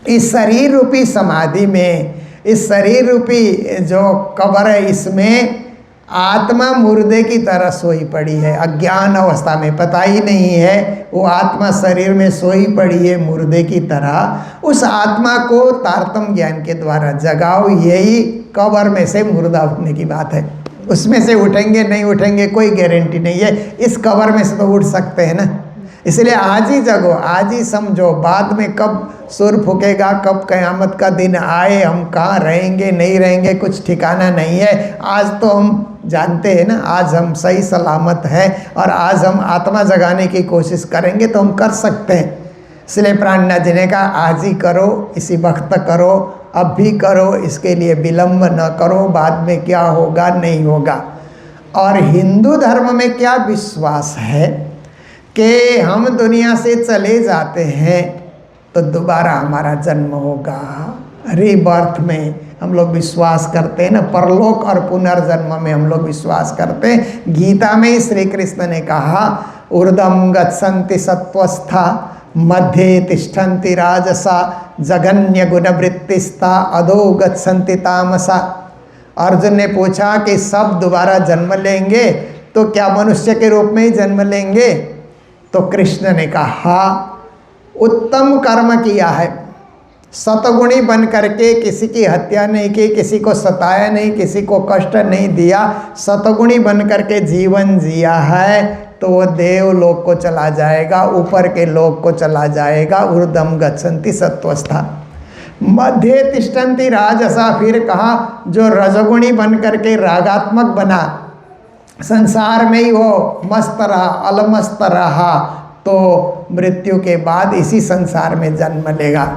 इस शरीर रूपी समाधि में, इस शरीर रूपी जो कब्र है, इसमें आत्मा मुर्दे की तरह सोई पड़ी है। अज्ञान अवस्था में पता ही नहीं है, वो आत्मा शरीर में सोई पड़ी है मुर्दे की तरह। उस आत्मा को तारतम्य ज्ञान के द्वारा जगाओ, यही कब्र में से मुर्दा उठने की बात है। उसमें से उठेंगे नहीं उठेंगे कोई गारंटी नहीं है, इस कब्र में से तो उठ सकते हैं ना। इसलिए आज ही जगो, आज ही समझो, बाद में कब सुर फूकेगा, कब क़यामत का दिन आए, हम कहाँ रहेंगे नहीं रहेंगे कुछ ठिकाना नहीं है। आज तो हम जानते हैं ना, आज हम सही सलामत हैं और आज हम आत्मा जगाने की कोशिश करेंगे तो हम कर सकते हैं। इसलिए प्राणनाथ जी ने कहा आज ही करो, इसी वक्त करो, अब भी करो, इसके लिए विलम्ब न करो, बाद में क्या होगा नहीं होगा। और हिंदू धर्म में क्या विश्वास है कि हम दुनिया से चले जाते हैं तो दोबारा हमारा जन्म होगा, रीबर्थ में हम लोग विश्वास करते हैं ना, परलोक और पुनर्जन्म में हम लोग विश्वास करते हैं। गीता में ही श्री कृष्ण ने कहा ऊर्ध्वं गच्छन्ति सत्वस्था मध्ये तिष्ठन्ति राजसा जघन्य गुणवृत्तिस्ता अधो गच्छन्ति तामसा। अर्जुन ने पूछा कि सब दोबारा जन्म लेंगे तो क्या मनुष्य के रूप में ही जन्म लेंगे? तो कृष्ण ने कहा उत्तम कर्म किया है, सतगुणी बन करके किसी की हत्या नहीं की, किसी को सताया नहीं, किसी को कष्ट नहीं दिया, सतगुणी बन करके जीवन जिया है तो वो देवलोक को चला जाएगा, ऊपर के लोक को चला जाएगा। ऊर्ध्वं गच्छन्ति सत्वस्था मध्ये तिष्ठन्ति राजसा। फिर कहा जो रजगुणी बन करके रागात्मक बना, संसार में ही वो मस्त रहा, अलमस्त रहा, तो मृत्यु के बाद इसी संसार में जन्म लेगा।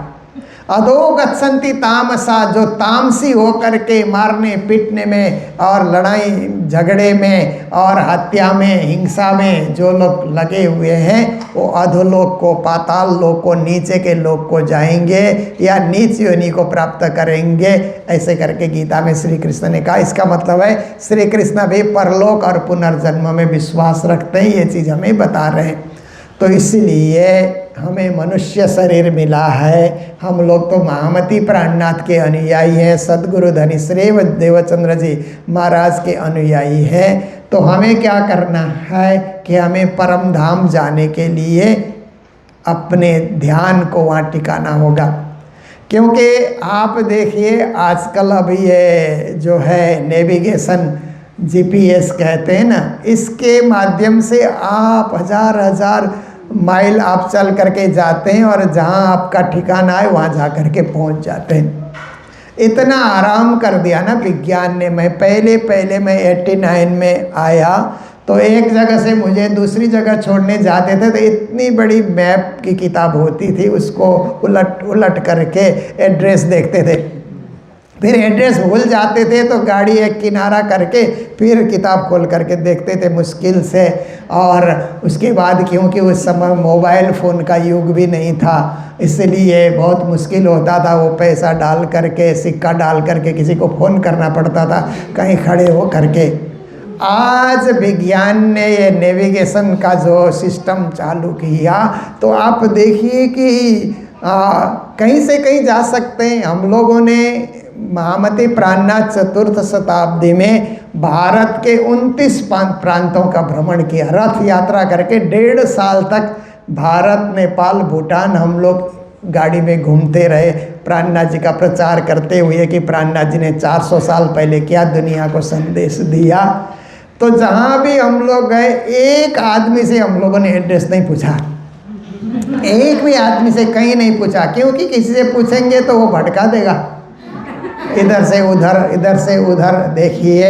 अधो गच्छन्ति तामसा, जो तामसी हो करके मारने पीटने में और लड़ाई झगड़े में और हत्या में, हिंसा में जो लोग लगे हुए हैं वो अधोलोक को, पाताल लोक को, नीचे के लोक को जाएंगे या नीच योनि को प्राप्त करेंगे। ऐसे करके गीता में श्री कृष्ण ने कहा। इसका मतलब है श्री कृष्ण भी परलोक और पुनर्जन्म में विश्वास रखते हैं, ये चीज़ हमें बता रहे हैं। तो इसलिए हमें मनुष्य शरीर मिला है। हम लोग तो महामती प्राणनाथ के अनुयायी हैं, सद्गुरु धनीश्री देवचंद्र जी महाराज के अनुयायी हैं। तो हमें क्या करना है कि हमें परम धाम जाने के लिए अपने ध्यान को वहाँ टिकाना होगा। क्योंकि आप देखिए आजकल अब ये जो है नेविगेशन जीपीएस कहते हैं ना, इसके माध्यम से आप हज़ार हज़ार माइल आप चल करके जाते हैं और जहाँ आपका ठिकाना है वहाँ जा करके पहुँच जाते हैं। इतना आराम कर दिया ना विज्ञान ने। मैं पहले मैं 89 में आया तो एक जगह से मुझे दूसरी जगह छोड़ने जाते थे तो इतनी बड़ी मैप की किताब होती थी, उसको उलट उलट करके एड्रेस देखते थे। फिर एड्रेस भूल जाते थे तो गाड़ी एक किनारा करके फिर किताब खोल करके देखते थे मुश्किल से। और उसके बाद क्योंकि उस समय मोबाइल फ़ोन का युग भी नहीं था, इसलिए बहुत मुश्किल होता था। वो पैसा डाल करके, सिक्का डाल करके किसी को फ़ोन करना पड़ता था कहीं खड़े हो करके। आज विज्ञान ने ये नेविगेशन का जो सिस्टम चालू किया तो आप देखिए कि कहीं से कहीं जा सकते हैं। हम लोगों ने महामती प्राणनाथ चतुर्थ शताब्दी में भारत के 29 प्रांतों का भ्रमण किया, रथ यात्रा करके 1.5 साल तक भारत, नेपाल, भूटान हम लोग गाड़ी में घूमते रहे, प्राणनाथ जी का प्रचार करते हुए कि प्राणनाथ जी ने 400 साल पहले क्या दुनिया को संदेश दिया। तो जहाँ भी हम लोग गए एक आदमी से हम लोगों ने एड्रेस नहीं पूछा, एक भी आदमी से कहीं नहीं पूछा, क्योंकि किसी से पूछेंगे तो वो भटका देगा, इधर से उधर इधर से उधर। देखिए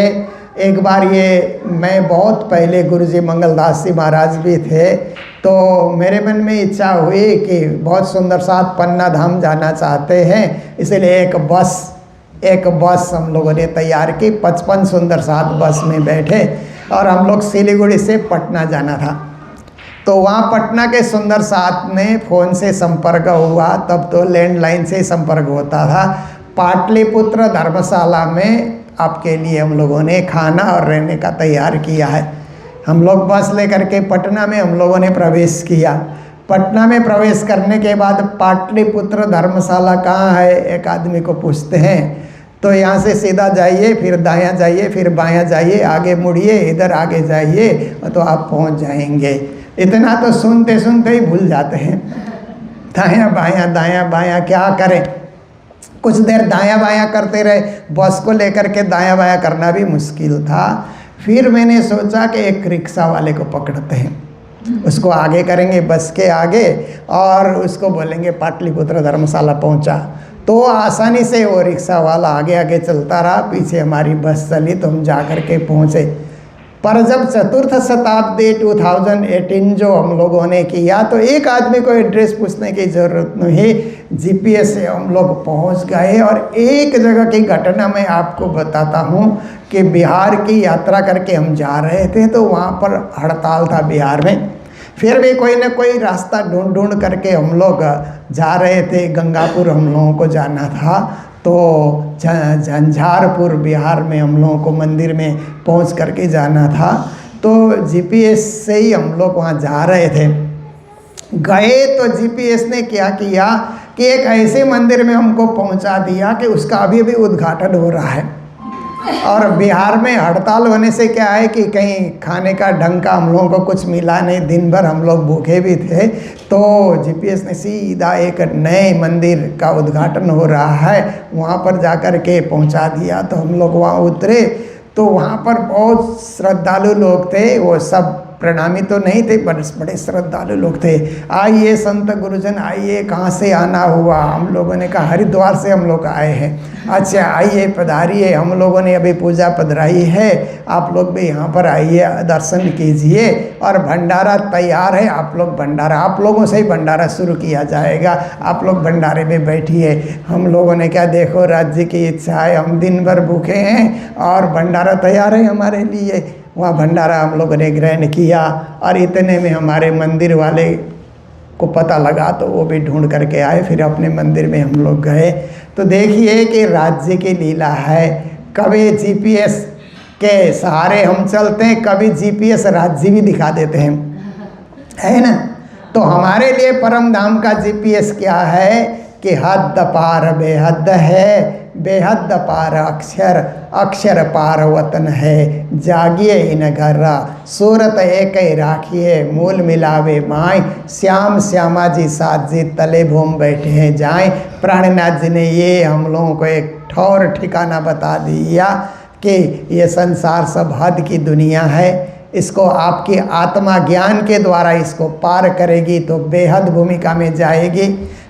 एक बार ये मैं बहुत पहले गुरुजी मंगलदास जी महाराज भी थे तो मेरे मन में इच्छा हुई कि बहुत सुंदर साथ पन्ना धाम जाना चाहते हैं, इसलिए एक बस हम लोगों ने तैयार की। 55 सुंदर साथ बस में बैठे और हम लोग सिलीगुड़ी से पटना जाना था। तो वहाँ पटना के सुंदर साथ ने फ़ोन से संपर्क हुआ, तब तो लैंडलाइन से संपर्क होता था। पाटलिपुत्र धर्मशाला में आपके लिए हम लोगों ने खाना और रहने का तैयार किया है। हम लोग बस लेकर के पटना में हम लोगों ने प्रवेश किया। पटना में प्रवेश करने के बाद पाटलिपुत्र धर्मशाला कहाँ है एक आदमी को पूछते हैं, तो यहाँ से सीधा जाइए, फिर दायां जाइए, फिर बायां जाइए, आगे मुड़िए, इधर आगे जाइए तो आप पहुँच जाएंगे। इतना तो सुनते सुनते ही भूल जाते हैं, दायां बायां क्या करें। कुछ देर दायां बायां करते रहे, बस को लेकर के दायां बायां करना भी मुश्किल था। फिर मैंने सोचा कि एक रिक्शा वाले को पकड़ते हैं, उसको आगे करेंगे बस के आगे और उसको बोलेंगे पाटलिपुत्र धर्मशाला पहुंचा। तो आसानी से वो रिक्शा वाला आगे आगे चलता रहा, पीछे हमारी बस चली तो हम जा कर के पहुँचे। पर जब चतुर्थ शताब्दी 2018 जो हम लोगों ने किया तो एक आदमी को एड्रेस पूछने की ज़रूरत नहीं, जीपीएस से हम लोग पहुंच गए। और एक जगह की घटना मैं आपको बताता हूं कि बिहार की यात्रा करके हम जा रहे थे तो वहां पर हड़ताल था बिहार में। फिर भी कोई ना कोई रास्ता ढूंढ करके हम लोग जा रहे थे। गंगापुर हम लोगों को जाना था, तो झंझारपुर बिहार में हम लोगों को मंदिर में पहुंच करके जाना था। तो जीपीएस से ही हम लोग वहाँ जा रहे थे। गए तो जीपीएस ने क्या किया कि एक ऐसे मंदिर में हमको पहुंचा दिया कि उसका अभी भी उद्घाटन हो रहा है। और बिहार में हड़ताल होने से क्या है कि कहीं खाने का ढंग का हम लोगों को कुछ मिला नहीं, दिन भर हम लोग भूखे भी थे। तो जीपीएस ने सीधा एक नए मंदिर का उद्घाटन हो रहा है वहाँ पर जाकर के पहुँचा दिया। तो हम लोग वहाँ उतरे तो वहाँ पर बहुत श्रद्धालु लोग थे, वो सब प्रणामी तो नहीं थे पर बड़े श्रद्धालु लोग थे। आइए संत गुरुजन आइए, कहाँ से आना हुआ? हम लोगों ने कहा हरिद्वार से हम लोग आए हैं। अच्छा आइए पधारिए, हम लोगों ने अभी पूजा पधराई है, आप लोग भी यहाँ पर आइए दर्शन कीजिए और भंडारा तैयार है। आप लोग भंडारा, आप लोगों से ही भंडारा शुरू किया जाएगा, आप लोग भंडारे में बैठिए। हम लोगों ने क्या, देखो राज्य की इच्छा है, हम दिन भर भूखे हैं और भंडारा तैयार है हमारे लिए। वहाँ भंडारा हम लोगों ने ग्रहण किया और इतने में हमारे मंदिर वाले को पता लगा तो वो भी ढूंढ करके आए। फिर अपने मंदिर में हम लोग गए तो देखिए कि राज्य की लीला है। कभी जीपीएस के सहारे हम चलते हैं, कभी जीपीएस राज्य भी दिखा देते हैं, है ना। तो हमारे लिए परम धाम का जीपीएस क्या है कि हद पार बेहद है, बेहद पार अक्षर, अक्षर पार वतन है, जागिए इन घर्रा, सूरत एक ही राखिए, मूल मिलावे माय, श्याम श्यामा जी साथ जी तले भूम बैठे हैं जाए। प्राणनाथ जी ने ये हम लोगों को एक ठौर ठिकाना बता दिया कि ये संसार सब हद की दुनिया है, इसको आपकी आत्मा ज्ञान के द्वारा इसको पार करेगी तो बेहद भूमिका में जाएगी।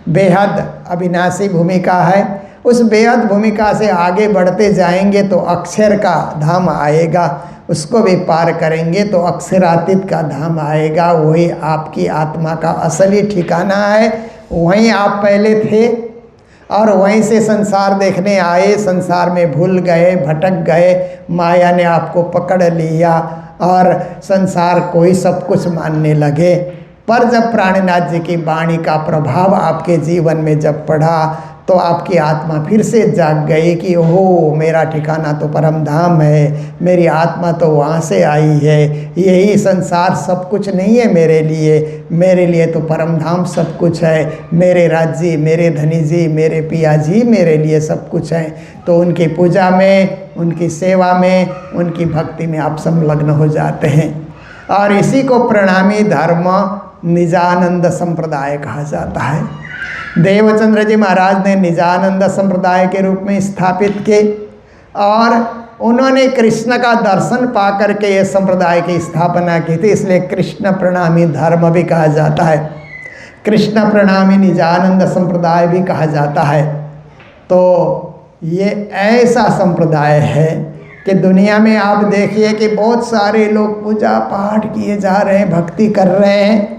बेहद अविनाशी भूमिका है, उस बेहद भूमिका से आगे बढ़ते जाएंगे तो अक्षर का धाम आएगा, उसको भी पार करेंगे तो अक्षरातीत का धाम आएगा। वही आपकी आत्मा का असली ठिकाना है, वहीं आप पहले थे और वहीं से संसार देखने आए, संसार में भूल गए, भटक गए, माया ने आपको पकड़ लिया और संसार को ही सब कुछ मानने लगे। पर जब प्राणनाथ जी की वाणी का प्रभाव आपके जीवन में जब पड़ा तो आपकी आत्मा फिर से जाग गई कि ओह मेरा ठिकाना तो परम धाम है, मेरी आत्मा तो वहाँ से आई है, यही संसार सब कुछ नहीं है मेरे लिए तो परम धाम सब कुछ है, मेरे राज्य, मेरे धनी जी, मेरे पिया जी मेरे लिए सब कुछ है। तो उनकी पूजा में, उनकी सेवा में, उनकी भक्ति में आप संलग्न हो जाते हैं और इसी को प्रणामी धर्म निजानंद संप्रदाय कहा जाता है। देवचंद्र जी महाराज ने निजानंद संप्रदाय के रूप में स्थापित किए और उन्होंने कृष्ण का दर्शन पा करके ये संप्रदाय की स्थापना की थी, इसलिए कृष्ण प्रणामी धर्म भी कहा जाता है, कृष्ण प्रणामी निजानंद संप्रदाय भी कहा जाता है। तो ये ऐसा संप्रदाय है कि दुनिया में आप देखिए कि बहुत सारे लोग पूजा पाठ किए जा रहे हैं, भक्ति कर रहे हैं।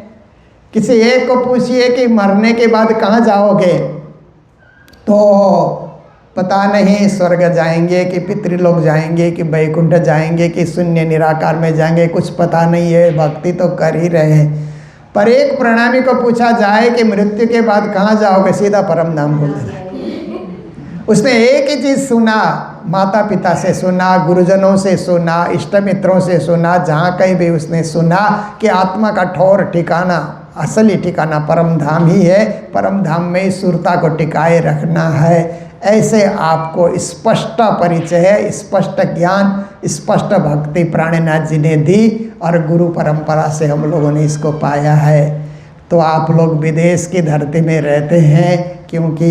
किसी एक को पूछिए कि मरने के बाद कहाँ जाओगे, तो पता नहीं स्वर्ग जाएंगे कि पितृलोक जाएंगे कि वैकुंठ जाएंगे कि शून्य निराकार में जाएंगे, कुछ पता नहीं है, भक्ति तो कर ही रहे हैं। पर एक प्रणामी को पूछा जाए कि मृत्यु के बाद कहाँ जाओगे, सीधा परम धाम बोल देता है। उसने एक ही चीज़ सुना, माता पिता से सुना, गुरुजनों से सुना, इष्ट मित्रों से सुना, जहाँ कहीं भी उसने सुना कि आत्मा का ठौर ठिकाना, असली ठिकाना परम धाम ही है, परम धाम में ही सुरता को टिकाए रखना है। ऐसे आपको स्पष्ट परिचय है, स्पष्ट ज्ञान, स्पष्ट भक्ति प्राणनाथ जी ने दी और गुरु परंपरा से हम लोगों ने इसको पाया है। तो आप लोग विदेश की धरती में रहते हैं, क्योंकि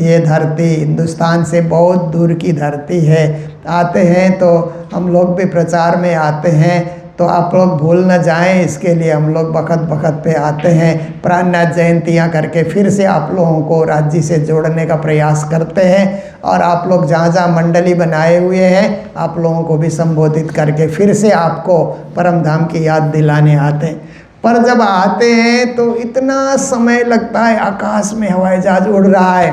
ये धरती हिंदुस्तान से बहुत दूर की धरती है। आते हैं तो हम लोग भी प्रचार में आते हैं, तो आप लोग भूल न जाएं, इसके लिए हम लोग बखत बखत पे आते हैं, प्राणनाथ जयंतियाँ करके फिर से आप लोगों को राज्य से जोड़ने का प्रयास करते हैं। और आप लोग जहाँ जहाँ मंडली बनाए हुए हैं, आप लोगों को भी संबोधित करके फिर से आपको परम धाम की याद दिलाने आते हैं। पर जब आते हैं तो इतना समय लगता है, आकाश में हवाई जहाज उड़ रहा है,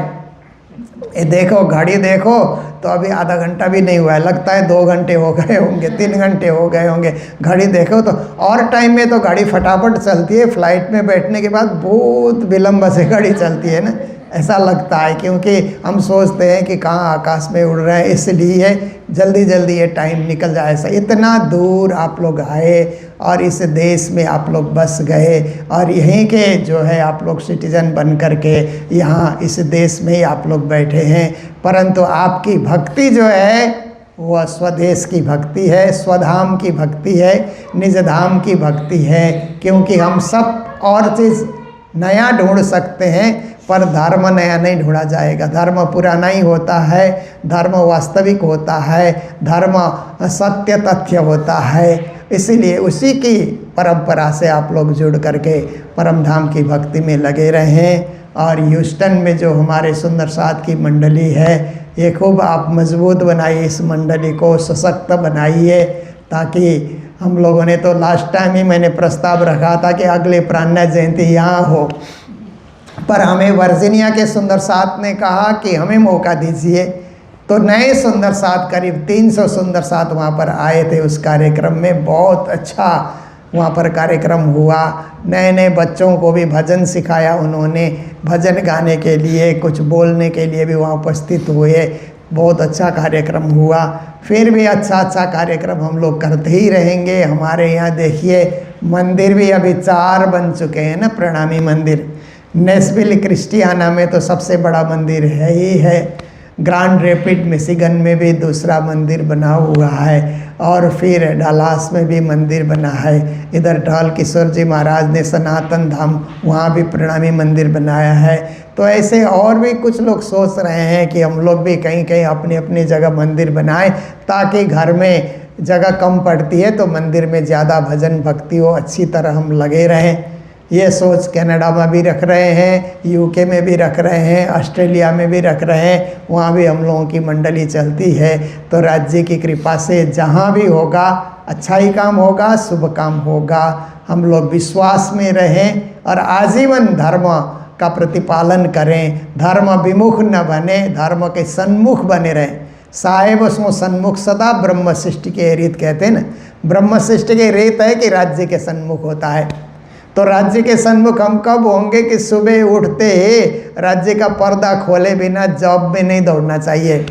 ये देखो घड़ी देखो तो अभी आधा घंटा भी नहीं हुआ है, लगता है 2 घंटे हो गए होंगे, 3 घंटे हो गए होंगे। घड़ी देखो तो और टाइम में तो गाड़ी फटाफट चलती है, फ्लाइट में बैठने के बाद बहुत विलम्ब से गाड़ी चलती है ना, ऐसा लगता है, क्योंकि हम सोचते हैं कि कहाँ आकाश में उड़ रहे हैं, इसलिए जल्दी जल्दी ये टाइम निकल जाए। ऐसा इतना दूर आप लोग आए और इस देश में आप लोग बस गए और यहीं के जो है आप लोग सिटीजन बन करके यहाँ इस देश में ही आप लोग बैठे हैं। परंतु आपकी भक्ति जो है वह स्वदेश की भक्ति है, स्वधाम की भक्ति है, निज धाम की भक्ति है। क्योंकि हम सब और चीज़ नया ढूंढ सकते हैं पर धर्म नया नहीं ढूंढा जाएगा। धर्म पुराना ही होता है, धर्म वास्तविक होता है, धर्म सत्य तथ्य होता है। इसीलिए उसी की परंपरा से आप लोग जुड़ करके परम धाम की भक्ति में लगे रहें। और ह्यूस्टन में जो हमारे सुंदर साथ की मंडली है, ये खूब आप मजबूत बनाइए, इस मंडली को सशक्त बनाइए, ताकि हम लोगों ने तो लास्ट टाइम ही मैंने प्रस्ताव रखा था कि अगले प्राणनाथ जयंती यहाँ हो, पर हमें वर्जीनिया के सुंदर साथ ने कहा कि हमें मौका दीजिए। तो नए सुंदर साथ करीब 300 सुंदर साथ वहाँ पर आए थे उस कार्यक्रम में। बहुत अच्छा वहाँ पर कार्यक्रम हुआ। नए नए बच्चों को भी भजन सिखाया उन्होंने, भजन गाने के लिए, कुछ बोलने के लिए भी वहाँ उपस्थित हुए। बहुत अच्छा कार्यक्रम हुआ। फिर भी अच्छा कार्यक्रम हम लोग करते ही रहेंगे। हमारे यहाँ देखिए मंदिर भी अभी 4 बन चुके हैं ना, प्रणामी मंदिर। नेशविल क्रिस्टियाना में तो सबसे बड़ा मंदिर है ही है। ग्रांड रैपिड मिशिगन में भी दूसरा मंदिर बना हुआ है, और फिर डलास में भी मंदिर बना है। इधर ढाल किशोर जी महाराज ने सनातन धाम, वहाँ भी प्रणामी मंदिर बनाया है। तो ऐसे और भी कुछ लोग सोच रहे हैं कि हम लोग भी कहीं कहीं अपनी अपनी जगह मंदिर बनाएं, ताकि घर में जगह कम पड़ती है तो मंदिर में ज़्यादा भजन भक्ति हो, अच्छी तरह हम लगे रहें। ये सोच कनाडा में भी रख रहे हैं, यूके में भी रख रहे हैं, ऑस्ट्रेलिया में भी रख रहे हैं, वहाँ भी हम लोगों की मंडली चलती है। तो राज्य की कृपा से जहाँ भी होगा अच्छा ही काम होगा, शुभ काम होगा। हम लोग विश्वास में रहें और आजीवन धर्म का प्रतिपालन करें, धर्म विमुख न बने, धर्म के सन्मुख बने रहें। साहेब उसमें सन्मुख सदा ब्रह्म सृष्टि के रीत कहते हैं ना, ब्रह्म सृष्टि के रीत है कि राज्य के सन्मुख होता है। तो राज्य के सन्मुख हम कब होंगे कि सुबह उठते ही राज्य का पर्दा खोले बिना जॉब में नहीं दौड़ना चाहिए।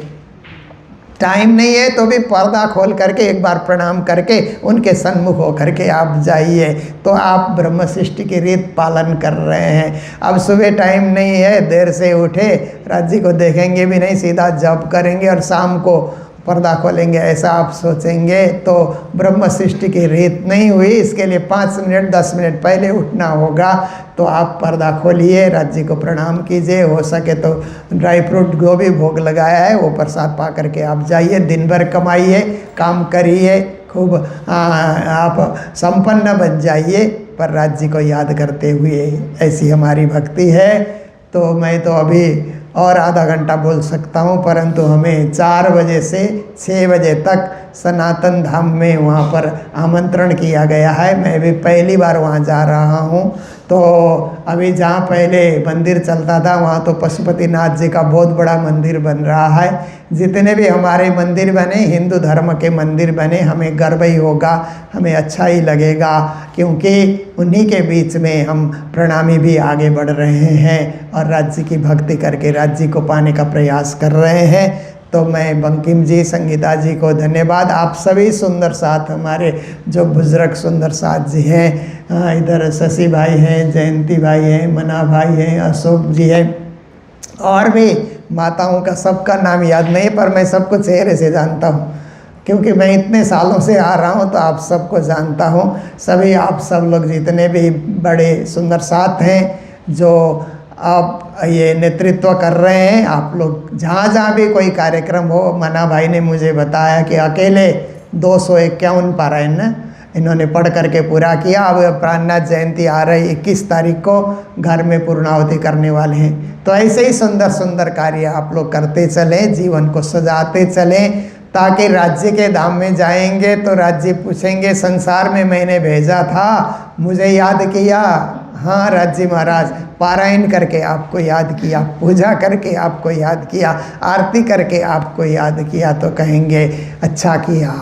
टाइम नहीं है तो भी पर्दा खोल करके एक बार प्रणाम करके उनके सन्मुख होकर के आप जाइए, तो आप ब्रह्म सृष्टि की रीत पालन कर रहे हैं। अब सुबह टाइम नहीं है, देर से उठे, राज्य को देखेंगे भी नहीं, सीधा जॉब करेंगे और शाम को पर्दा खोलेंगे, ऐसा आप सोचेंगे तो ब्रह्म सृष्टि की रीत नहीं हुई। इसके लिए 5 मिनट 10 मिनट पहले उठना होगा। तो आप पर्दा खोलिए, राज्य को प्रणाम कीजिए, हो सके तो ड्राई फ्रूट जो भी भोग लगाया है वो प्रसाद पा करके आप जाइए, दिन भर कमाइए, काम करिए, खूब आप संपन्न बन जाइए, पर राज्य को याद करते हुए। ऐसी हमारी भक्ति है। तो मैं तो अभी और आधा घंटा बोल सकता हूँ, परंतु हमें 4 बजे से 6 बजे तक सनातन धाम में वहाँ पर आमंत्रण किया गया है। मैं भी पहली बार वहाँ जा रहा हूँ। तो अभी जहाँ पहले मंदिर चलता था वहाँ तो पशुपतिनाथ जी का बहुत बड़ा मंदिर बन रहा है। जितने भी हमारे मंदिर बने, हिंदू धर्म के मंदिर बने, हमें गर्व ही होगा, हमें अच्छा ही लगेगा, क्योंकि उन्हीं के बीच में हम प्रणामी भी आगे बढ़ रहे हैं और राज्य की भक्ति करके राज्य को पाने का प्रयास कर रहे हैं। तो मैं बंकिम जी, संगीता जी को धन्यवाद। आप सभी सुंदर साथ, हमारे जो बुजुर्ग सुंदर साथ जी हैं, इधर शशि भाई हैं, जयंती भाई हैं, मना भाई हैं, अशोक जी हैं, और भी माताओं का सबका नाम याद नहीं, पर मैं सबको चेहरे से जानता हूँ, क्योंकि मैं इतने सालों से आ रहा हूँ तो आप सबको जानता हूँ। सभी आप सब लोग जितने भी बड़े सुंदर साथ हैं जो आप ये नेतृत्व कर रहे हैं, आप लोग जहाँ जहाँ भी कोई कार्यक्रम हो, मना भाई ने मुझे बताया कि अकेले 251 पारायण न इन्होंने पढ़ करके पूरा किया। अब प्राणनाथ जयंती आ रही 21 तारीख को, घर में पूर्णाहुति करने वाले हैं। तो ऐसे ही सुंदर सुंदर कार्य आप लोग करते चलें, जीवन को सजाते चलें, ताकि राज्य के धाम में जाएंगे तो राज्य पूछेंगे संसार में मैंने भेजा था, मुझे याद किया। हाँ राज्य महाराज, पारायण करके आपको याद किया, पूजा करके आपको याद किया, आरती करके आपको याद किया, तो कहेंगे अच्छा किया।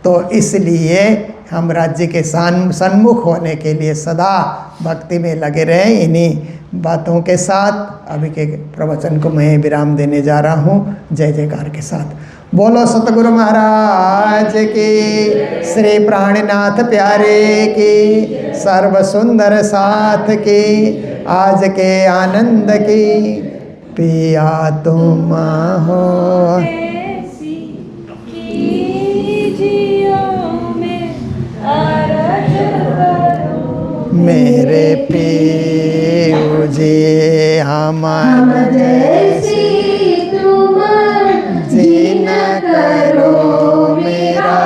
तो इसलिए हम राज्य के सन्मुख होने के लिए सदा भक्ति में लगे रहें। इन्हीं बातों के साथ अभी के प्रवचन को मैं विराम देने जा रहा हूँ। जय जयकार के साथ बोलो सतगुरु महाराज की, श्री प्राणनाथ प्यारे की, सर्व सुंदर साथ की, आज के आनंद की पिया तुम हो। मेरे पियो जी हम जैसी तुम जी न करो, मेरा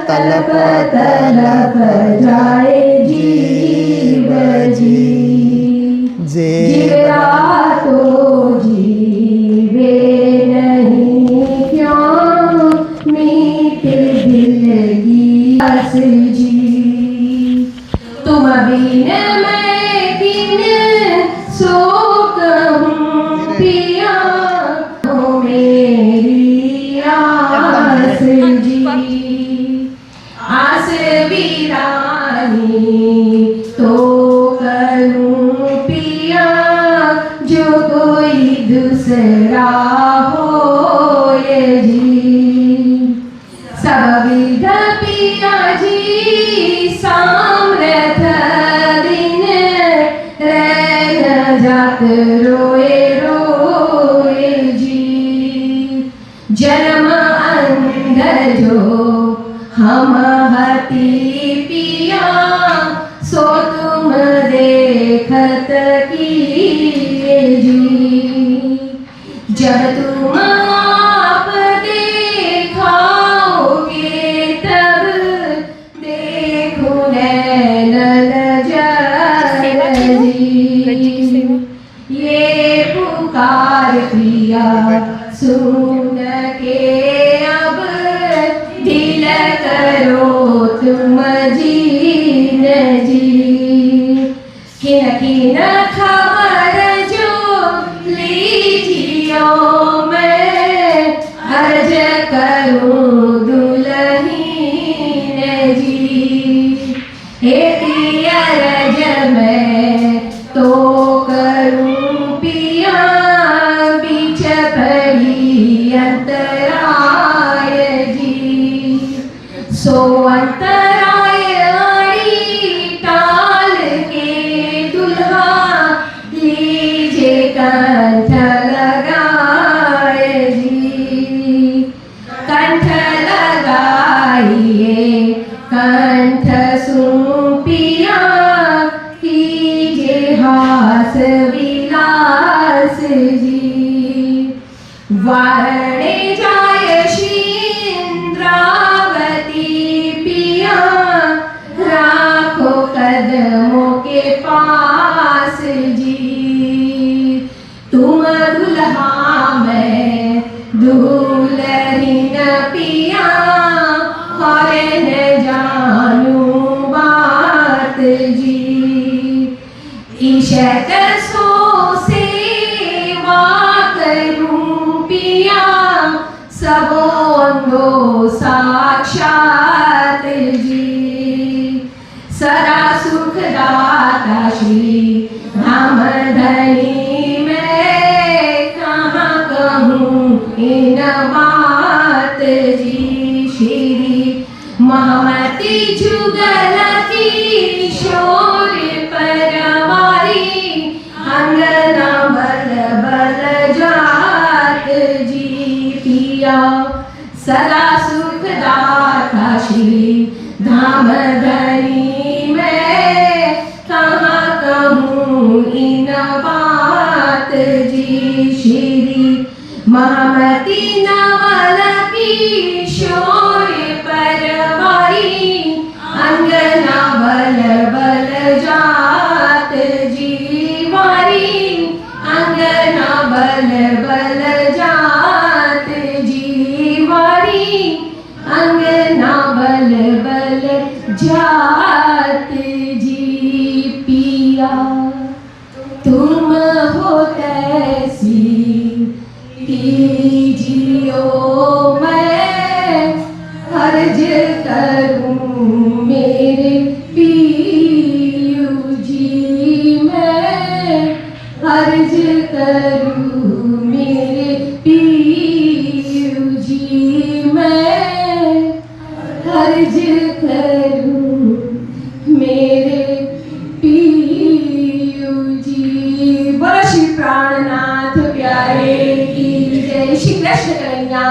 तलप तलप जाए जीव जी। जीवा तो जीवे नहीं, क्यों मीठ दिल की आस जी। तुम बिन मैं किन सो कहूँ पिया, हो मेरी आस जी। आस वीरानी तो करूँ पिया, जो कोई दूसरा हो ये जी। सब विध पिया जी सामर्थ दिन, रह जात रोए रोए जी। हम हती पिया सो तुम देखत कीजी। जब तुम आप देखाओगे तब देखो नैनन जजी। ये पुकार प्रिया सुन के अब दिल करो तुम जीन जी। किन किन खबर जो लीजियो मैं अर्ज करूं दुल्हीन जी। हे पिया रज मैं तो करूं पिया बीच पड़ी अंतराय जी। सो अंतराय आड़ी टाल के दुल्हा लीजे कंठ लगाए जी। कंठ लगाइए कंठ सुपिया कीजे हास विलास जी। वारणे जाय इंद्रावती पिया राखो कदमों के पास जी। तुम दुल्हा मैं दुल्हन पिया और न जानू बात जी। ईशत सो सेवा करूं पिया सबो अंगो साक्षात जी। सदा सुख दाता श्री धाम धनी मैं कहाँ कहूँ इन बात जी। श्री महमती जुगल की शोर परवारी अंगना बल बल जात जी। पिया सदा सुख दाता श्री धाम धनी मैं कहाँ कहूँ इन बात जी। श्री महमती नवल की शोर परवारी अंगना बल बल जात जी। वारी अंगना बल बल जात जी। वारी अंगना बल बल जात जी। पिया तुम हो कैसी कीजियो मैं अर्ज करूं मेरे पियू जी। मैं अर्ज करूं मेरे पियू जी। मैं अर्ज करूं मेरे पियू जी। बोलो श्री प्राणनाथ प्यारे की जय। श्री कृष्ण कन्हैया